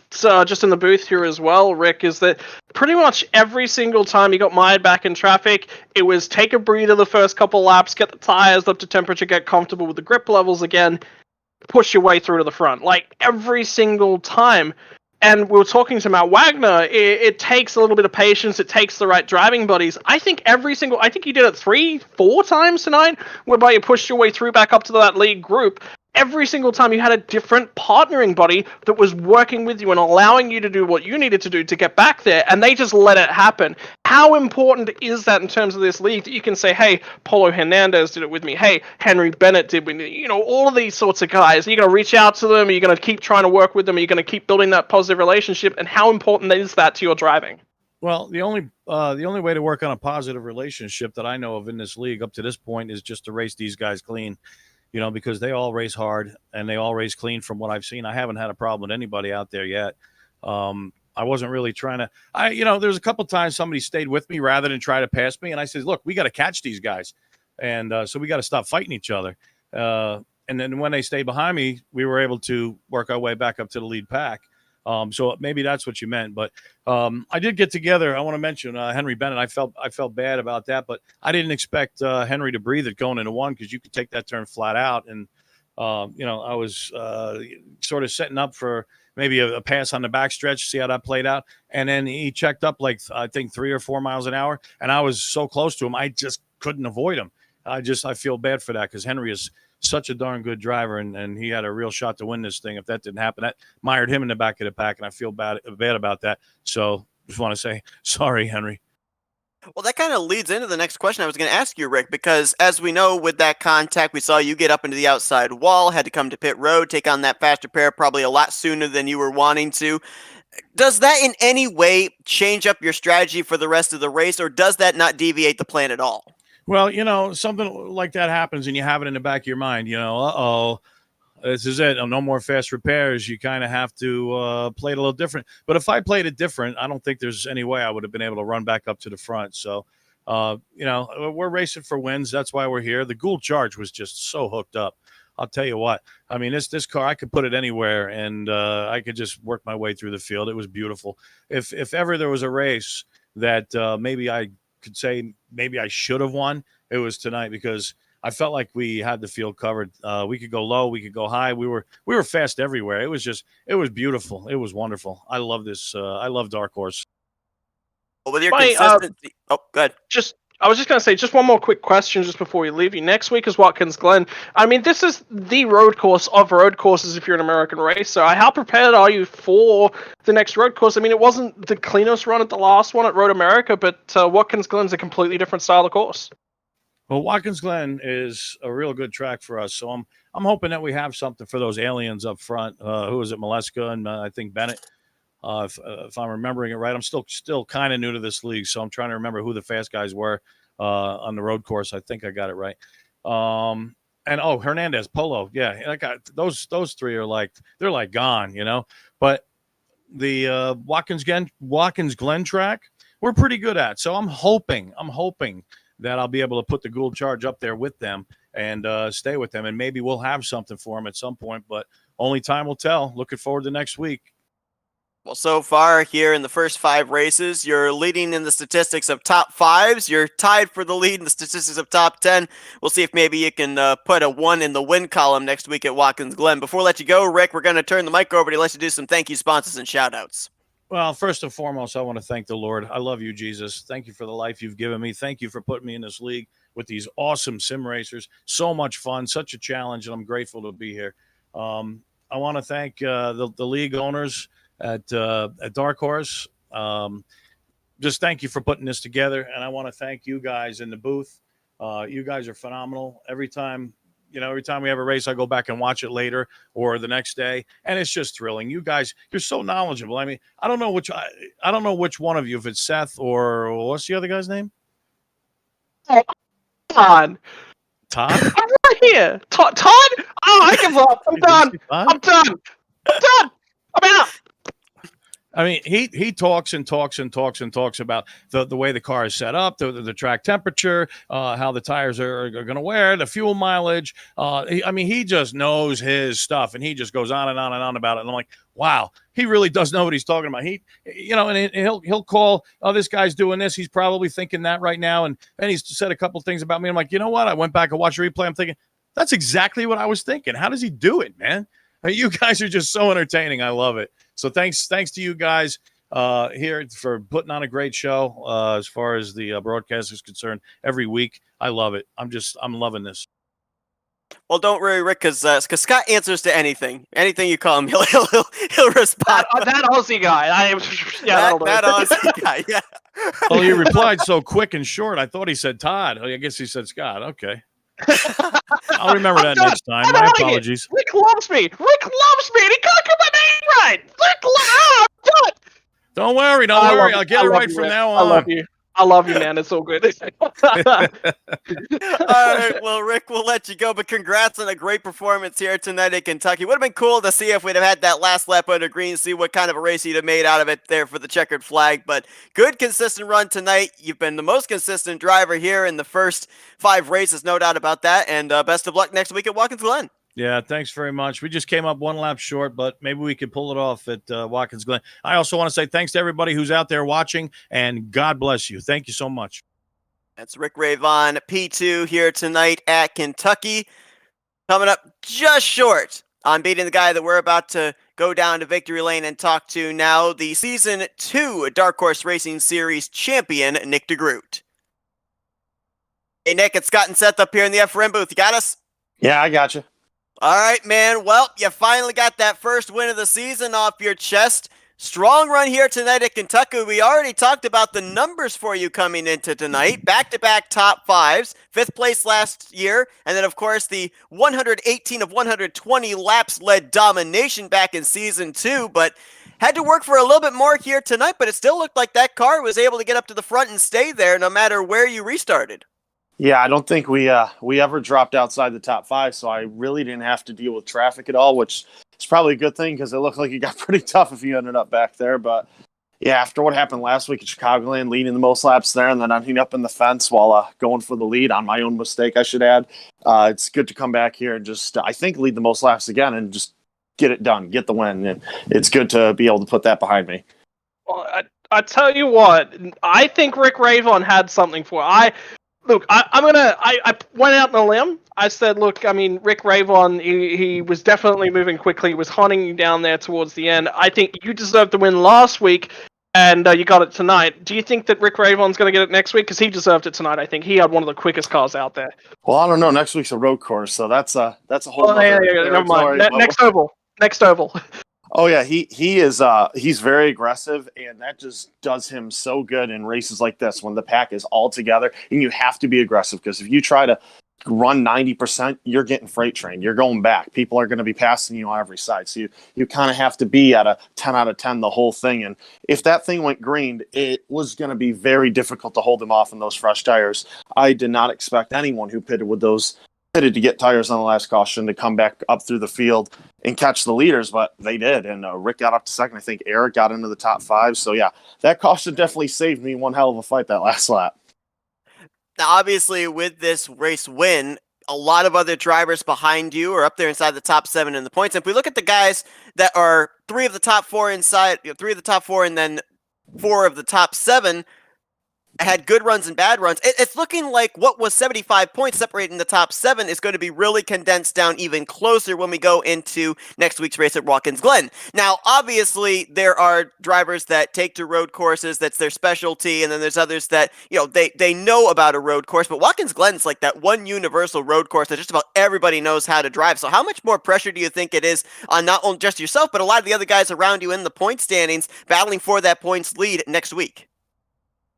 just in the booth here as well, Rick, is that pretty much every single time you got mired back in traffic, it was take a breather the first couple laps, get the tires up to temperature, get comfortable with the grip levels again, push your way through to the front. Like, every single time. And we were talking to Matt Wagner, it takes a little bit of patience, it takes the right driving buddies. I think you did it 3-4 times tonight, whereby you pushed your way through back up to that lead group. Every single time you had a different partnering buddy that was working with you and allowing you to do what you needed to do to get back there, and they just let it happen. How important is that in terms of this league that you can say, hey, Paulo Hernandez did it with me, hey, Henry Bennett did with me, all of these sorts of guys. Are you going to reach out to them? Are you going to keep trying to work with them? Are you going to keep building that positive relationship? And how important is that to your driving? Well, the only way to work on a positive relationship that I know of in this league up to this point is just to race these guys clean. Because they all race hard and they all race clean from what I've seen. I haven't had a problem with anybody out there yet. I wasn't really trying to, there's a couple times somebody stayed with me rather than try to pass me. And I said, look, we got to catch these guys. And so we got to stop fighting each other. And then when they stayed behind me, we were able to work our way back up to the lead pack. So maybe that's what you meant, but I did get together. I want to mention Henry Bennett. I felt bad about that, but I didn't expect Henry to breathe it going into one because you could take that turn flat out. And I was sort of setting up for maybe a pass on the backstretch, see how that played out. And then he checked up like I think 3 or 4 miles an hour, and I was so close to him, I just couldn't avoid him. I feel bad for that because Henry is such a darn good driver, and he had a real shot to win this thing. If that didn't happen, that mired him in the back of the pack, and I feel bad about that. So just want to say sorry, Henry. Well, that kind of leads into the next question I was going to ask you, Rick, because as we know with that contact, we saw you get up into the outside wall, had to come to pit road, take on that faster pair probably a lot sooner than you were wanting to. Does that in any way change up your strategy for the rest of the race, or does that not deviate the plan at all? Well, something like that happens and you have it in the back of your mind, this is it. No more fast repairs. You kind of have to play it a little different. But if I played it different, I don't think there's any way I would have been able to run back up to the front. So, we're racing for wins. That's why we're here. The Gould Charge was just so hooked up. I'll tell you what. I mean, this car, I could put it anywhere, and I could just work my way through the field. It was beautiful. If ever there was a race that maybe I could say maybe I should have won, it was tonight because I felt like we had the field covered. We could go low, we could go high. We were fast everywhere. It was beautiful. It was wonderful. I love this. I love Dark Horse. Well, with your My, consistency. Oh, good. I was just going to say, just one more quick question just before we leave you. Next week is Watkins Glen. I mean, this is the road course of road courses if you're an American racer. How prepared are you for the next road course? I mean, it wasn't the cleanest run at the last one at Road America, but Watkins Glen's a completely different style of course. Well, Watkins Glen is a real good track for us, so I'm hoping that we have something for those aliens up front. Who is it, Maleska and I think Bennett? If I'm remembering it right, I'm still kind of new to this league, so I'm trying to remember who the fast guys were on the road course. I think I got it right. And Hernandez, Polo, yeah, I got those three are they're like gone, you know. But the Watkins Glen track, we're pretty good at. So I'm hoping that I'll be able to put the Gould Charge up there with them and stay with them, and maybe we'll have something for them at some point. But only time will tell. Looking forward to next week. Well, so far here in the first 5 races, you're leading in the statistics of top 5s. You're tied for the lead in the statistics of top 10. We'll see if maybe you can put a 1 in the win column next week at Watkins Glen. Before we let you go, Rick, we're going to turn the mic over to let you do some thank you sponsors and shout-outs. Well, first and foremost, I want to thank the Lord. I love you, Jesus. Thank you for the life you've given me. Thank you for putting me in this league with these awesome sim racers. So much fun, such a challenge, and I'm grateful to be here. I want to thank the league owners at Dark Horse. Just thank you for putting this together, and I want to thank you guys in the booth. You guys are phenomenal. Every time we have a race, I go back and watch it later or the next day, and it's just thrilling. You guys, you're so knowledgeable. I mean, I don't know which one of you, if it's Seth or what's the other guy's name? Todd. Todd? I'm right here. Todd? Oh, I give up. I'm done. I'm done. I'm out. I mean, he talks and talks and talks and talks about the way the car is set up, the track temperature, how the tires are going to wear, the fuel mileage. He just knows his stuff, and he just goes on and on and on about it. And I'm like, wow, he really does know what he's talking about. He'll call, oh, this guy's doing this. He's probably thinking that right now. And he's said a couple things about me. I'm like, you know what? I went back and watched the replay. I'm thinking, that's exactly what I was thinking. How does he do it, man? I mean, you guys are just so entertaining. I love it. So thanks to you guys here for putting on a great show as far as the broadcast is concerned every week. I love it. I'm loving this. Well, don't worry, Rick, because Scott answers to anything. Anything you call him, he'll respond. That Aussie guy. That Aussie guy. Yeah. Well, you replied so quick and short. I thought he said Todd. I guess he said Scott. Okay. I'll remember that next time. My apologies. Rick loves me. And he can't get my name right. I'm done. Don't worry. I'll get it right from now on. I love you, man. It's so good. All right, well, Rick, we'll let you go, but congrats on a great performance here tonight in Kentucky. Would have been cool to see if we'd have had that last lap under green, see what kind of a race you'd have made out of it there for the checkered flag, but good, consistent run tonight. You've been the most consistent driver here in the first 5 races, no doubt about that, and best of luck next week at Watkins Glen. Yeah, thanks very much. We just came up 1 lap short, but maybe we could pull it off at Watkins Glen. I also want to say thanks to everybody who's out there watching, and God bless you. Thank you so much. That's Rick Ravon, P2 here tonight at Kentucky. Coming up just short on beating the guy that we're about to go down to victory lane and talk to now, the Season 2 Dark Horse Racing Series champion, Nick DeGroot. Hey, Nick, it's Scott and Seth up here in the FRM booth. You got us? Yeah, I got you. All right, man. Well, you finally got that first win of the season off your chest. Strong run here tonight at Kentucky. We already talked about the numbers for you coming into tonight. Back-to-back top 5s, 5th place last year, and then, of course, the 118 of 120 laps-led domination back in Season 2, but had to work for a little bit more here tonight, but it still looked like that car was able to get up to the front and stay there no matter where you restarted. Yeah, I don't think we ever dropped outside the top 5, so I really didn't have to deal with traffic at all, which is probably a good thing because it looked like it got pretty tough if you ended up back there. But yeah, after what happened last week at Chicagoland, leading the most laps there, and then ending up in the fence while going for the lead on my own mistake, I should add. It's good to come back here and just, I think, lead the most laps again and just get it done, get the win. And it's good to be able to put that behind me. Well, I tell you what, I think Rick Ravon had something for Look, I went out on a limb. I said, look, I mean, Rick Ravon, he was definitely moving quickly. He was hunting you down there towards the end. I think you deserved the win last week, and you got it tonight. Do you think that Rick Ravon's going to get it next week? Because he deserved it tonight. I think he had one of the quickest cars out there. Well, I don't know. Next week's a road course, so that's a whole Oh, yeah, other never mind. territory. Next oval. Next oval. Oh yeah, he is he's very aggressive, and that just does him so good in races like this when the pack is all together, and you have to be aggressive because if you try to run 90%, you're getting freight train. You're going back. People are going to be passing you on every side, so you kind of have to be at a 10 out of 10 the whole thing. And if that thing went green, it was going to be very difficult to hold him off in those fresh tires. I did not expect anyone who pitted to get tires on the last caution to come back up through the field and catch the leaders, but they did. And Rick got up to second. I think Eric got into the top 5. So yeah, that caution definitely saved me one hell of a fight that last lap. Now, obviously, with this race win, a lot of other drivers behind you are up there inside the top 7 in the points. And if we look at the guys that are 3 of the top 4 inside, 3 of the top 4 and then 4 of the top 7, had good runs and bad runs. It's looking like what was 75 points separating the top 7 is going to be really condensed down even closer when we go into next week's race at Watkins Glen. Now, obviously, there are drivers that take to road courses, that's their specialty, and then there's others that, they know about a road course, but Watkins Glen's like that one universal road course that just about everybody knows how to drive. So how much more pressure do you think it is on not only just yourself, but a lot of the other guys around you in the point standings battling for that points lead next week?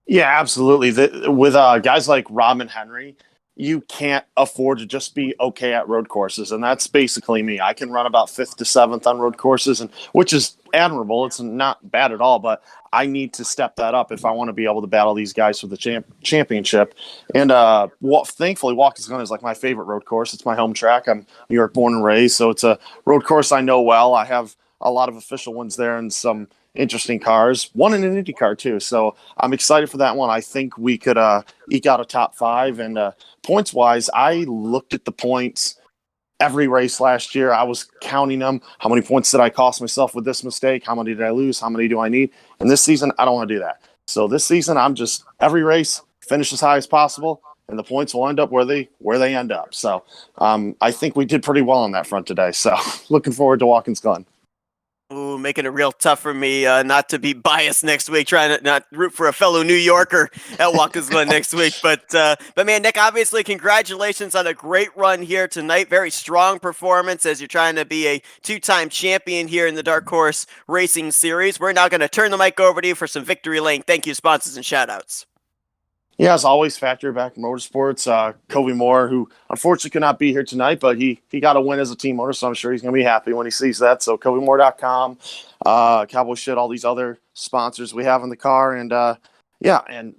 Yeah, absolutely. With guys like Rob and Henry, you can't afford to just be okay at road courses, and that's basically me. I can run about 5th to 7th on road courses, and which is admirable. It's not bad at all, but I need to step that up if I want to be able to battle these guys for the championship. And thankfully, Watkins Glen is like my favorite road course. It's my home track. I'm New York born and raised, so it's a road course I know well. I have a lot of official ones there and some interesting cars, one in an Indy car too. So I'm excited for that one. I think we could eke out a top 5. And points wise, I looked at the points every race last year. I was counting them. How many points did I cost myself with this mistake? How many did I lose? How many do I need? And this season, I don't want to do that. So this season, I'm just every race finish as high as possible, and the points will end up where they end up. So I think we did pretty well on that front today. So looking forward to Watkins Glen. Ooh, making it real tough for me not to be biased next week, trying to not root for a fellow New Yorker at Watkins Glen next week. But man, Nick, obviously, congratulations on a great run here tonight. Very strong performance as you're trying to be a 2-time champion here in the Dark Horse Racing Series. We're now going to turn the mic over to you for some victory lane thank you, sponsors, and shout-outs. Yeah, as always, Factory Back Motorsports. Covey Moore, who unfortunately could not be here tonight, but he got a win as a team owner, so I'm sure he's going to be happy when he sees that. So CoveyMoore.com, Cowboy Shit, all these other sponsors we have in the car. And,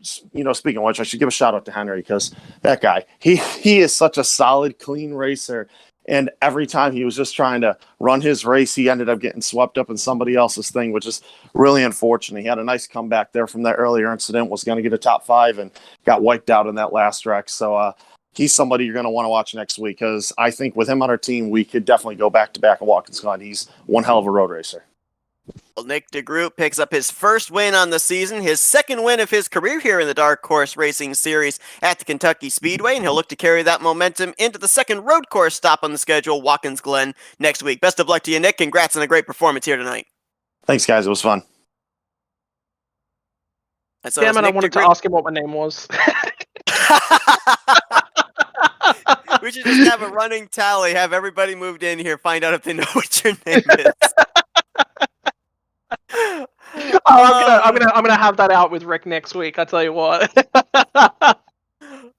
speaking of which, I should give a shout-out to Henry because that guy, he is such a solid, clean racer. And every time he was just trying to run his race, he ended up getting swept up in somebody else's thing, which is really unfortunate. He had a nice comeback there from that earlier incident, was going to get a top 5 and got wiped out in that last wreck. So he's somebody you're going to want to watch next week because I think with him on our team, we could definitely go back-to-back at Watkins Glen. He's one hell of a road racer. Well, Nick DeGroot picks up his first win on the season, his second win of his career here in the Dark Horse Racing Series at the Kentucky Speedway, and he'll look to carry that momentum into the second road course stop on the schedule, Watkins Glen, next week. Best of luck to you, Nick. Congrats on a great performance here tonight. Thanks, guys. It was fun. And so Damn it, I wanted to ask him what my name was. We should just have a running tally, have everybody moved in here, find out if they know what your name is. I'm gonna have that out with Rick next week. I tell you what.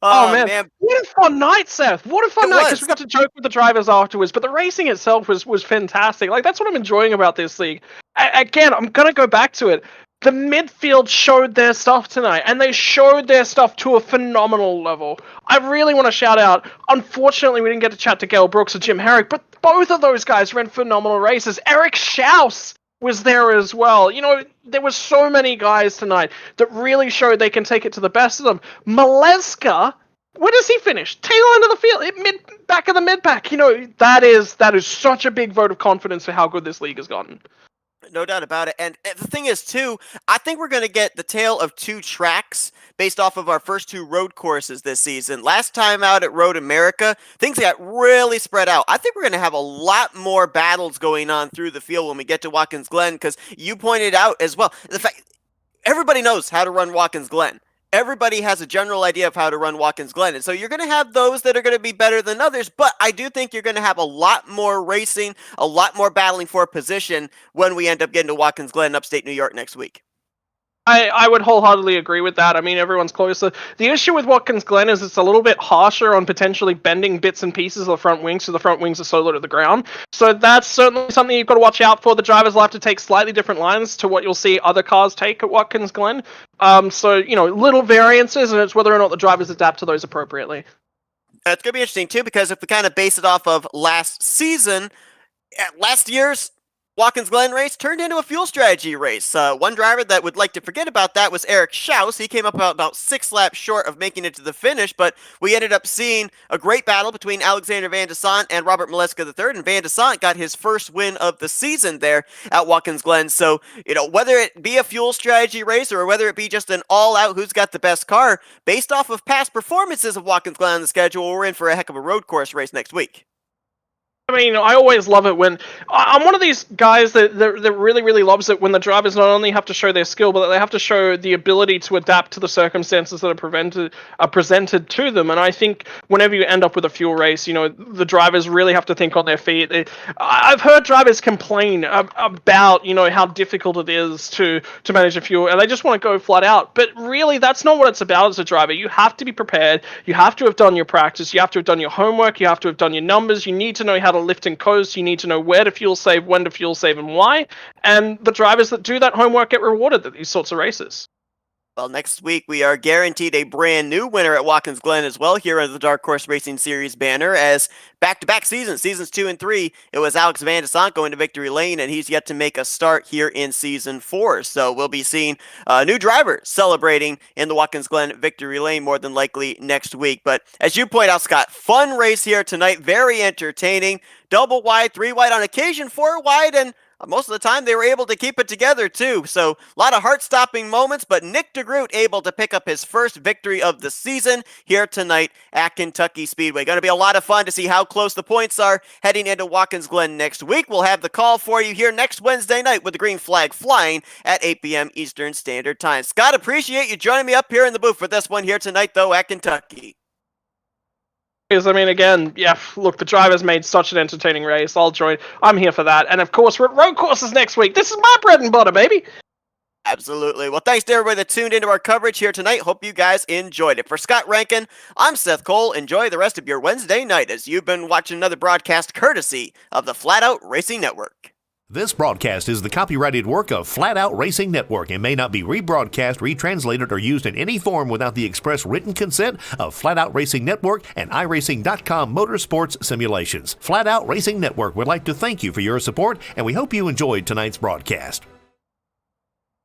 Oh man, what a fun night, Seth! What a fun night because we got to joke with the drivers afterwards. But the racing itself was fantastic. Like that's what I'm enjoying about this league. Again, I'm gonna go back to it. The midfield showed their stuff tonight, and they showed their stuff to a phenomenal level. I really want to shout out. Unfortunately, we didn't get to chat to Gail Brooks or Jim Herrick, but both of those guys ran phenomenal races. Eric Schaus was there as well. You know, there were so many guys tonight that really showed they can take it to the best of them. Maleska, where does he finish? Tail end of the field, back of the mid pack. You know, that is such a big vote of confidence for how good this league has gotten. no doubt about it. And the thing is, too, I think we're going to get the tale of two tracks based off of our first two road courses this season. Last time out at Road America, things got really spread out. I think we're going to have a lot more battles going on through the field when we get to Watkins Glen, because you pointed out as well, the fact everybody knows how to run Watkins Glen. Everybody has a general idea of how to run Watkins Glen. And so you're going to have those that are going to be better than others, but I do think you're going to have a lot more racing, a lot more battling for position when we end up getting to Watkins Glen, upstate New York next week. I would wholeheartedly agree with that. I mean, everyone's closer. The issue with Watkins Glen is it's a little bit harsher on potentially bending bits and pieces of the front wings, so the front wings are so low to the ground. So that's certainly something you've got to watch out for. The drivers will have to take slightly different lines to what you'll see other cars take at Watkins Glen. So, little variances, and it's whether or not the drivers adapt to those appropriately. It's going to be interesting, too, because if we kind of base it off of last season, last year's Watkins Glen race turned into a fuel strategy race. One driver that would like to forget about that was Eric Schaus. He came up about 6 laps short of making it to the finish, but we ended up seeing a great battle between Alexander Van de Sant and Robert Maleska III, and Van de Sant got his first win of the season there at Watkins Glen. So, whether it be a fuel strategy race or whether it be just an all-out who's got the best car, based off of past performances of Watkins Glen on the schedule, we're in for a heck of a road course race next week. I mean, I always love it when I'm one of these guys that really, really loves it when the drivers not only have to show their skill, but they have to show the ability to adapt to the circumstances that are presented to them. And I think whenever you end up with a fuel race, the drivers really have to think on their feet. I've heard drivers complain about how difficult it is to manage a fuel, and they just want to go flat out. But really, that's not what it's about as a driver. You have to be prepared. You have to have done your practice. You have to have done your homework. You have to have done your numbers. You need to know how to lift and coast. You need to know where to fuel save, when to fuel save, and why. And the drivers that do that homework get rewarded at these sorts of races. Well, next week we are guaranteed a brand new winner at Watkins Glen as well here under the Dark Horse Racing Series banner, as back-to-back seasons 2 and 3, it was Alex Van de Sant going to victory lane, and he's yet to make a start here in season 4. So we'll be seeing a new driver celebrating in the Watkins Glen victory lane more than likely next week. But as you point out, Scott, fun race here tonight, very entertaining. Double wide, 3 wide, on occasion 4 wide, and most of the time they were able to keep it together too. So a lot of heart-stopping moments, but Nick DeGroot able to pick up his first victory of the season here tonight at Kentucky Speedway. Going to be a lot of fun to see how close the points are heading into Watkins Glen next week. We'll have the call for you here next Wednesday night with the green flag flying at 8 p.m. Eastern Standard Time. Scott, appreciate you joining me up here in the booth for this one here tonight, though, at Kentucky. I mean, again, yeah, look, the drivers made such an entertaining race. I'll join. I'm here for that. And of course, we're at road courses next week. This is my bread and butter, baby. Absolutely. Well, thanks to everybody that tuned into our coverage here tonight. Hope you guys enjoyed it. For Scott Rankin, I'm Seth Cole. Enjoy the rest of your Wednesday night as you've been watching another broadcast courtesy of the Flat Out Racing Network. This broadcast is the copyrighted work of Flat Out Racing Network and may not be rebroadcast, retranslated, or used in any form without the express written consent of Flat Out Racing Network and iRacing.com Motorsports Simulations. Flat Out Racing Network would like to thank you for your support, and we hope you enjoyed tonight's broadcast.